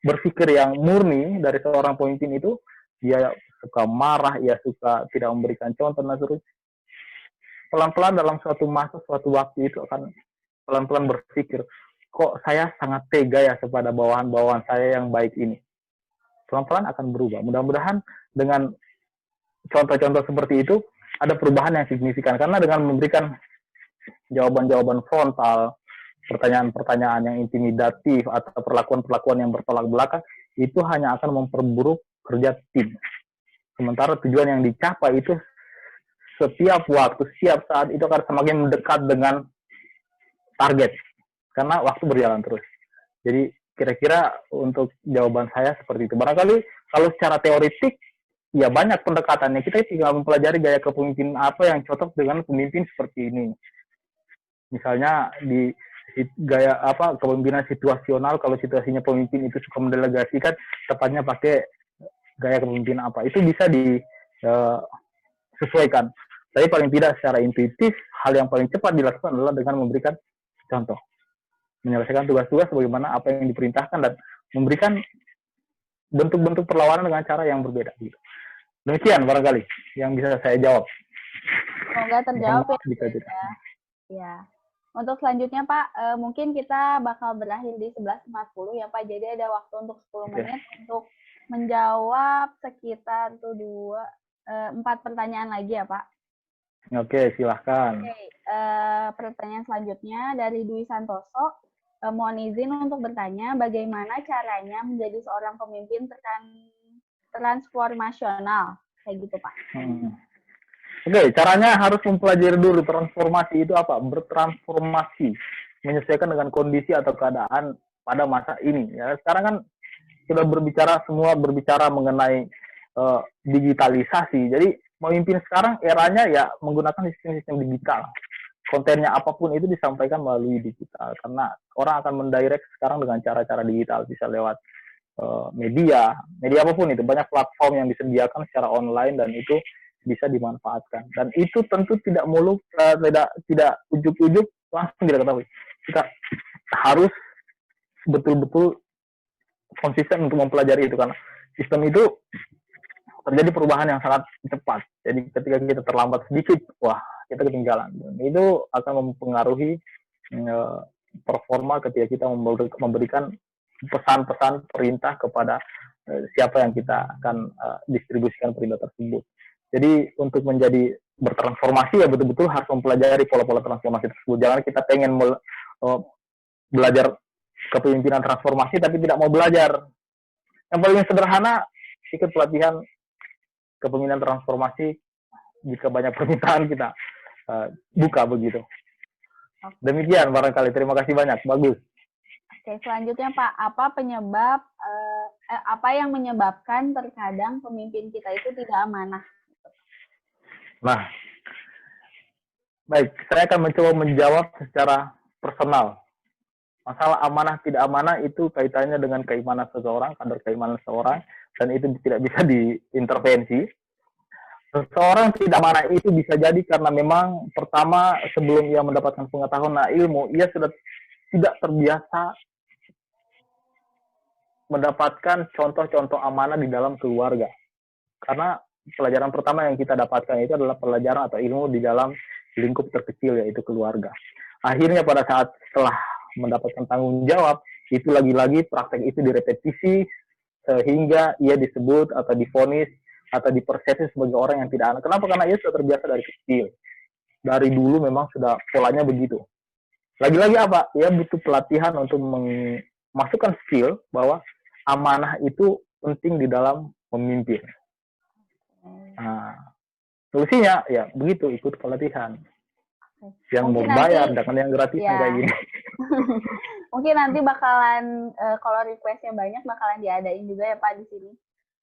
berpikir yang murni dari seorang pemimpin itu, dia suka marah, ia suka tidak memberikan contoh dan seterusnya. Pelan-pelan dalam suatu masa, suatu waktu itu akan pelan-pelan berpikir, kok saya sangat tega ya kepada bawahan-bawahan saya yang baik ini. Pelan-pelan akan berubah. Mudah-mudahan dengan contoh-contoh seperti itu ada perubahan yang signifikan. Karena dengan memberikan jawaban-jawaban frontal, pertanyaan-pertanyaan yang intimidatif atau perlakuan-perlakuan yang bertolak belakang, itu hanya akan memperburuk kerja tim. Sementara tujuan yang dicapai itu setiap waktu, setiap saat itu akan semakin mendekat dengan target. Karena waktu berjalan terus. Jadi kira-kira untuk jawaban saya seperti itu. Barangkali kalau secara teoritik, ya banyak pendekatannya. Kita tinggal mempelajari gaya kepemimpinan apa yang cocok dengan pemimpin seperti ini. Misalnya di gaya kepemimpinan situasional, kalau situasinya pemimpin itu suka mendelegasikan, tepatnya pakai gaya kepemimpinan apa. Itu bisa disesuaikan. Tapi paling tidak secara intuitif, hal yang paling cepat dilakukan adalah dengan memberikan contoh. Menyelesaikan tugas-tugas bagaimana apa yang diperintahkan dan memberikan bentuk-bentuk perlawanan dengan cara yang berbeda. Demikian barangkali yang bisa saya jawab. Semoga terjawab ya. Ya. Untuk selanjutnya Pak, mungkin kita bakal berakhir di 11.40 ya Pak. Jadi ada waktu untuk 10 menit untuk menjawab sekitar 4 pertanyaan lagi ya Pak. Oke, silahkan. Pertanyaan selanjutnya dari Dwi Santoso. Mohon izin untuk bertanya, bagaimana caranya menjadi seorang pemimpin transformasional? Kayak gitu, Pak. Oke, caranya harus mempelajari dulu transformasi itu apa? Bertransformasi, menyesuaikan dengan kondisi atau keadaan pada masa ini. Ya, sekarang kan sudah semua berbicara mengenai digitalisasi. Jadi, memimpin sekarang eranya ya menggunakan sistem-sistem digital. Kontennya apapun itu disampaikan melalui digital, karena orang akan mendirect sekarang dengan cara-cara digital, bisa lewat media apapun itu, banyak platform yang disediakan secara online dan itu bisa dimanfaatkan. Dan itu tentu tidak muluk, tidak ujuk-ujuk langsung tidak ketahui. Kita harus betul-betul konsisten untuk mempelajari itu, karena sistem itu terjadi perubahan yang sangat cepat. Jadi ketika kita terlambat sedikit, wah, kita ketinggalan. Dan itu akan mempengaruhi performa ketika kita memberikan pesan-pesan perintah kepada siapa yang kita akan distribusikan perintah tersebut. Jadi untuk menjadi bertransformasi ya betul-betul harus mempelajari pola-pola transformasi tersebut. Jangan kita pengen belajar kepemimpinan transformasi tapi tidak mau belajar. Yang paling sederhana, ikut pelatihan kepemimpinan transformasi. Jika banyak permintaan kita buka begitu. Demikian barangkali. Terima kasih banyak. Bagus. Oke, selanjutnya Pak, apa yang menyebabkan terkadang pemimpin kita itu tidak amanah? Nah, baik. Saya akan mencoba menjawab secara personal. Masalah amanah tidak amanah itu kaitannya dengan keimanan seseorang, kadar keimanan seseorang, dan itu tidak bisa diintervensi. Seseorang tidak amanah itu bisa jadi karena memang pertama sebelum ia mendapatkan pengetahuan ilmu, ia sudah tidak terbiasa mendapatkan contoh-contoh amanah di dalam keluarga. Karena pelajaran pertama yang kita dapatkan itu adalah pelajaran atau ilmu di dalam lingkup terkecil, yaitu keluarga. Akhirnya pada saat setelah mendapatkan tanggung jawab, itu lagi-lagi praktek itu direpetisi sehingga ia disebut atau divonis atau dipersepsi sebagai orang yang tidak anak. Kenapa? Karena ia sudah terbiasa dari kecil. Dari dulu memang sudah polanya begitu. Lagi-lagi apa? Ia butuh pelatihan untuk memasukkan skill bahwa amanah itu penting di dalam memimpin. Nah, solusinya ya begitu, ikut pelatihan. Yang mau bayar, dengan yang gratisan ya. Kayak gini. Mungkin nanti bakalan kalau requestnya banyak bakalan diadain juga ya Pak di sini.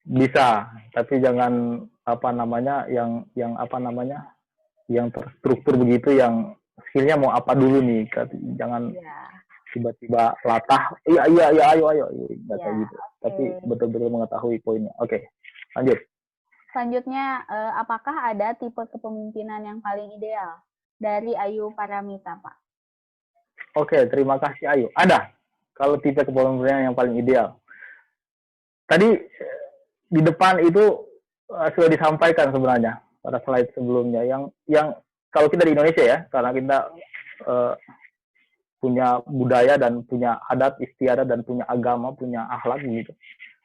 Bisa, tapi jangan yang terstruktur begitu, yang skillnya mau apa dulu nih, jangan tiba-tiba latah, iya ayo, nggak kayak gitu. Okay. Tapi betul-betul mengetahui poinnya. Oke, lanjut. Selanjutnya, apakah ada tipe kepemimpinan yang paling ideal? Dari Ayu Paramita, Pak. Oke, terima kasih Ayu. Ada. Kalau tipe kepemimpinan yang paling ideal. Tadi di depan itu sudah disampaikan sebenarnya pada slide sebelumnya. Yang kalau kita di Indonesia ya, karena kita punya budaya dan punya adat istiadat dan punya agama, punya akhlak gitu.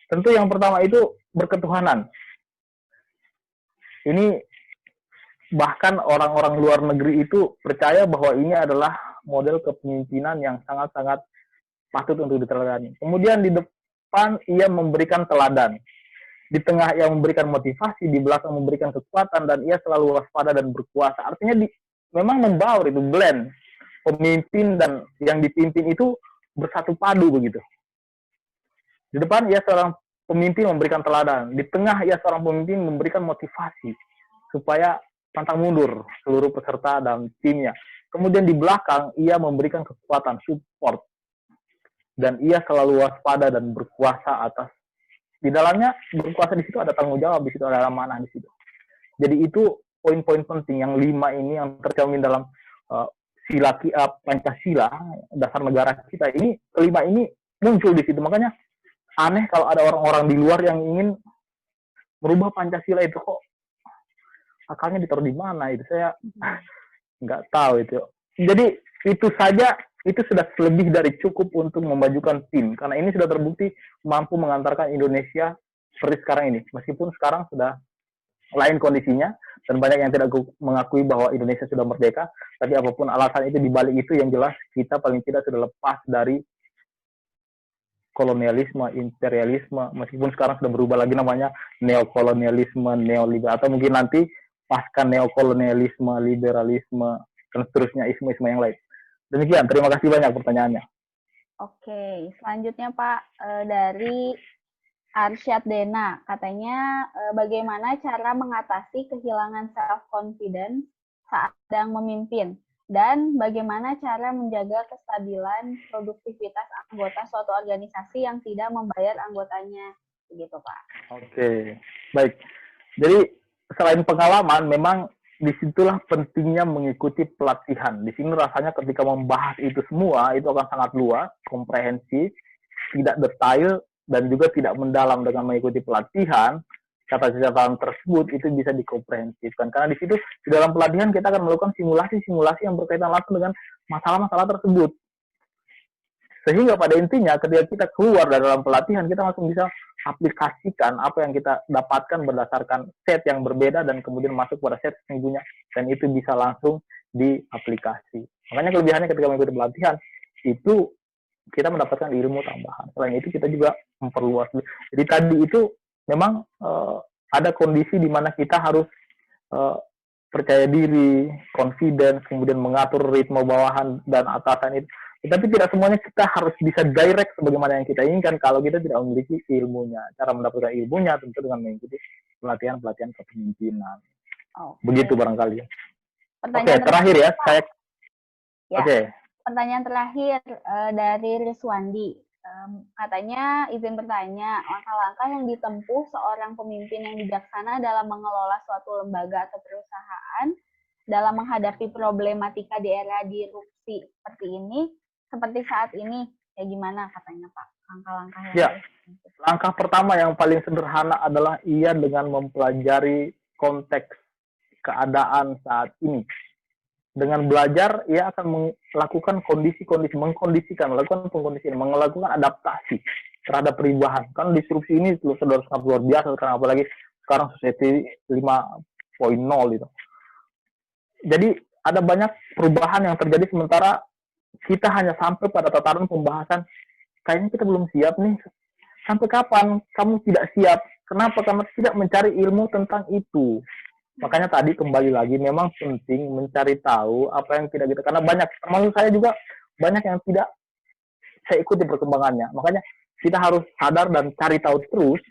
Tentu yang pertama itu berketuhanan. Ini bahkan orang-orang luar negeri itu percaya bahwa ini adalah model kepemimpinan yang sangat-sangat patut untuk diteladani. Kemudian di depan ia memberikan teladan. Di tengah ia memberikan motivasi, di belakang memberikan kekuatan, dan ia selalu waspada dan berkuasa. Artinya memang membaur itu, blend. Pemimpin dan yang dipimpin itu bersatu padu begitu. Di depan ia seorang pemimpin memberikan teladan. Di tengah ia seorang pemimpin memberikan motivasi supaya pantang mundur seluruh peserta dan timnya. Kemudian di belakang ia memberikan kekuatan, support. Dan ia selalu waspada dan berkuasa atas. Di dalamnya berkuasa di situ ada tanggung jawab, di situ ada amanah di situ. Jadi itu poin-poin penting yang 5 ini yang tercermin dalam Pancasila, dasar negara kita ini, kelima ini muncul di situ. Makanya aneh kalau ada orang-orang di luar yang ingin merubah Pancasila itu, kok akalnya ditaruh di mana itu, saya nggak tahu itu. Jadi itu saja itu sudah lebih dari cukup untuk memajukan tim, karena ini sudah terbukti mampu mengantarkan Indonesia seperti sekarang ini. Meskipun sekarang sudah lain kondisinya dan banyak yang tidak mengakui bahwa Indonesia sudah merdeka, tapi apapun alasan itu, dibalik itu yang jelas kita paling tidak sudah lepas dari kolonialisme, imperialisme, meskipun sekarang sudah berubah lagi namanya neokolonialisme, neoliberal, atau mungkin nanti pasca neokolonialisme, liberalisme, dan seterusnya isme-isme yang lain. Demikian, terima kasih banyak pertanyaannya. Oke, selanjutnya Pak, dari Arsyad Dena, katanya bagaimana cara mengatasi kehilangan self-confidence saat sedang memimpin, dan bagaimana cara menjaga kestabilan produktivitas anggota suatu organisasi yang tidak membayar anggotanya, begitu Pak. Oke, baik. Jadi selain pengalaman, memang disitulah pentingnya mengikuti pelatihan. Di sini rasanya ketika membahas itu semua, itu akan sangat luas, komprehensif, tidak detail, dan juga tidak mendalam. Dengan mengikuti pelatihan, catatan tersebut itu bisa dikomprehensifkan. Karena di situ, di dalam pelatihan kita akan melakukan simulasi-simulasi yang berkaitan langsung dengan masalah-masalah tersebut. Sehingga pada intinya, ketika kita keluar dari dalam pelatihan, kita langsung bisa aplikasikan apa yang kita dapatkan berdasarkan set yang berbeda dan kemudian masuk pada set sesungguhnya, dan itu bisa langsung diaplikasi. Makanya kelebihannya ketika mengikuti pelatihan itu kita mendapatkan ilmu tambahan. Selain itu kita juga memperluas. Jadi tadi itu memang ada kondisi di mana kita harus percaya diri, confidence, kemudian mengatur ritme bawahan dan atasan itu. Tapi tidak semuanya kita harus bisa direct sebagaimana yang kita inginkan kalau kita tidak memiliki ilmunya. Cara mendapatkan ilmunya tentu dengan mengikuti pelatihan-pelatihan kepemimpinan. Begitu barangkali. Oke, terakhir ya. Oke. Pertanyaan terakhir dari Rizwandi. Katanya izin bertanya, langkah-langkah yang ditempuh seorang pemimpin yang bijaksana dalam mengelola suatu lembaga atau perusahaan dalam menghadapi problematika di era disrupsi seperti ini, seperti saat ini, ya gimana katanya Pak? Langkah-langkah yang langkah pertama yang paling sederhana adalah ia dengan mempelajari konteks keadaan saat ini. Dengan belajar, ia akan melakukan melakukan pengkondisian, melakukan adaptasi terhadap perubahan. Kan disrupsi ini sudah sangat luar biasa, karena apalagi sekarang society 5.0 itu. Jadi ada banyak perubahan yang terjadi sementara kita hanya sampai pada tataran pembahasan, kayaknya kita belum siap nih. Sampai kapan kamu tidak siap? Kenapa? Karena tidak mencari ilmu tentang itu. Makanya tadi kembali lagi, memang penting mencari tahu apa yang tidak kita, karena banyak, termasuk saya juga, banyak yang tidak saya ikuti perkembangannya. Makanya kita harus sadar dan cari tahu terus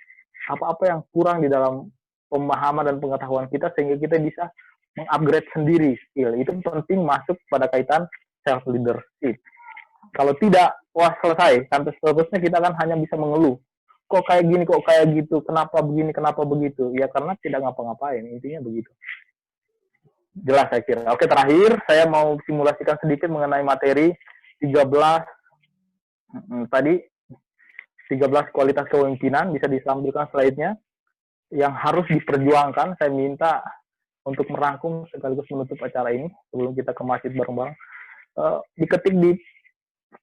apa-apa yang kurang di dalam pemahaman dan pengetahuan kita, sehingga kita bisa mengupgrade sendiri skill. Itu penting masuk pada kaitan self leadership. Kalau tidak, wah selesai. Sampai seterusnya kita kan hanya bisa mengeluh. kok kayak gini, kok kayak gitu, kenapa begini, kenapa begitu. Ya karena tidak ngapa-ngapain, intinya begitu. Jelas saya kira. Oke, terakhir saya mau simulasikan sedikit mengenai materi 13 tadi 13 kualitas kepemimpinan, bisa ditampilkan slide-nya yang harus diperjuangkan. Saya minta untuk merangkum sekaligus menutup acara ini sebelum kita ke masjid bareng-bareng. Diketik di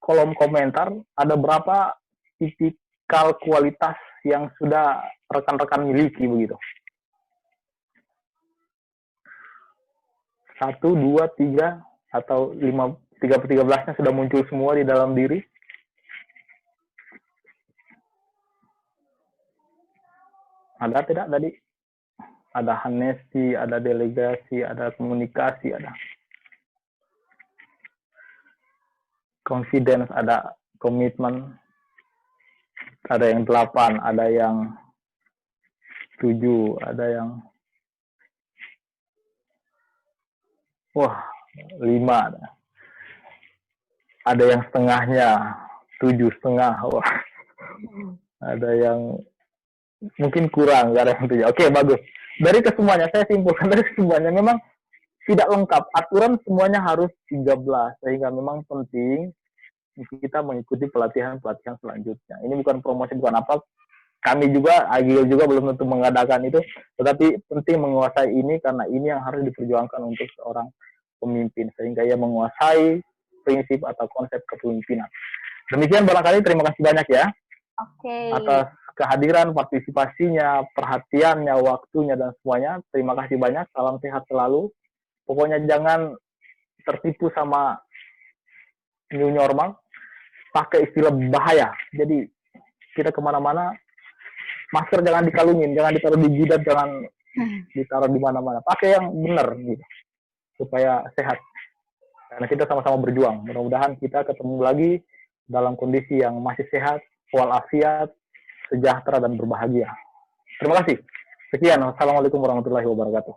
kolom komentar ada berapa tipikal kualitas yang sudah rekan-rekan miliki begitu. 1, 2, 3 atau 5, 13-nya sudah muncul semua di dalam diri. Ada tidak tadi? Ada honesty, ada delegasi, ada komunikasi, ada confidence, ada komitmen, ada yang 8, ada yang 7, ada yang 5, ada yang setengahnya 7,5, ada yang mungkin kurang, nggak ada yang 7. Oke, bagus. Dari kesemuanya, saya simpulkan dari kesemuanya memang tidak lengkap. Aturan semuanya harus 13, sehingga memang penting kita mengikuti pelatihan-pelatihan selanjutnya. Ini bukan promosi, bukan apa. Kami juga, Agil juga belum tentu mengadakan itu, tetapi penting menguasai ini karena ini yang harus diperjuangkan untuk seorang pemimpin, sehingga ia menguasai prinsip atau konsep kepemimpinan. Demikian barangkali, terima kasih banyak ya atas kehadiran, partisipasinya, perhatiannya, waktunya, dan semuanya. Terima kasih banyak, salam sehat selalu. Pokoknya jangan tertipu sama new normal, pakai istilah bahaya. Jadi kita kemana-mana, masker jangan dikalungin, jangan ditaruh di jidat, jangan ditaruh di mana-mana. Pakai yang benar gitu, supaya sehat. Karena kita sama-sama berjuang. Mudah-mudahan kita ketemu lagi dalam kondisi yang masih sehat, walafiat, sejahtera, dan berbahagia. Terima kasih. Sekian. Wassalamualaikum warahmatullahi wabarakatuh.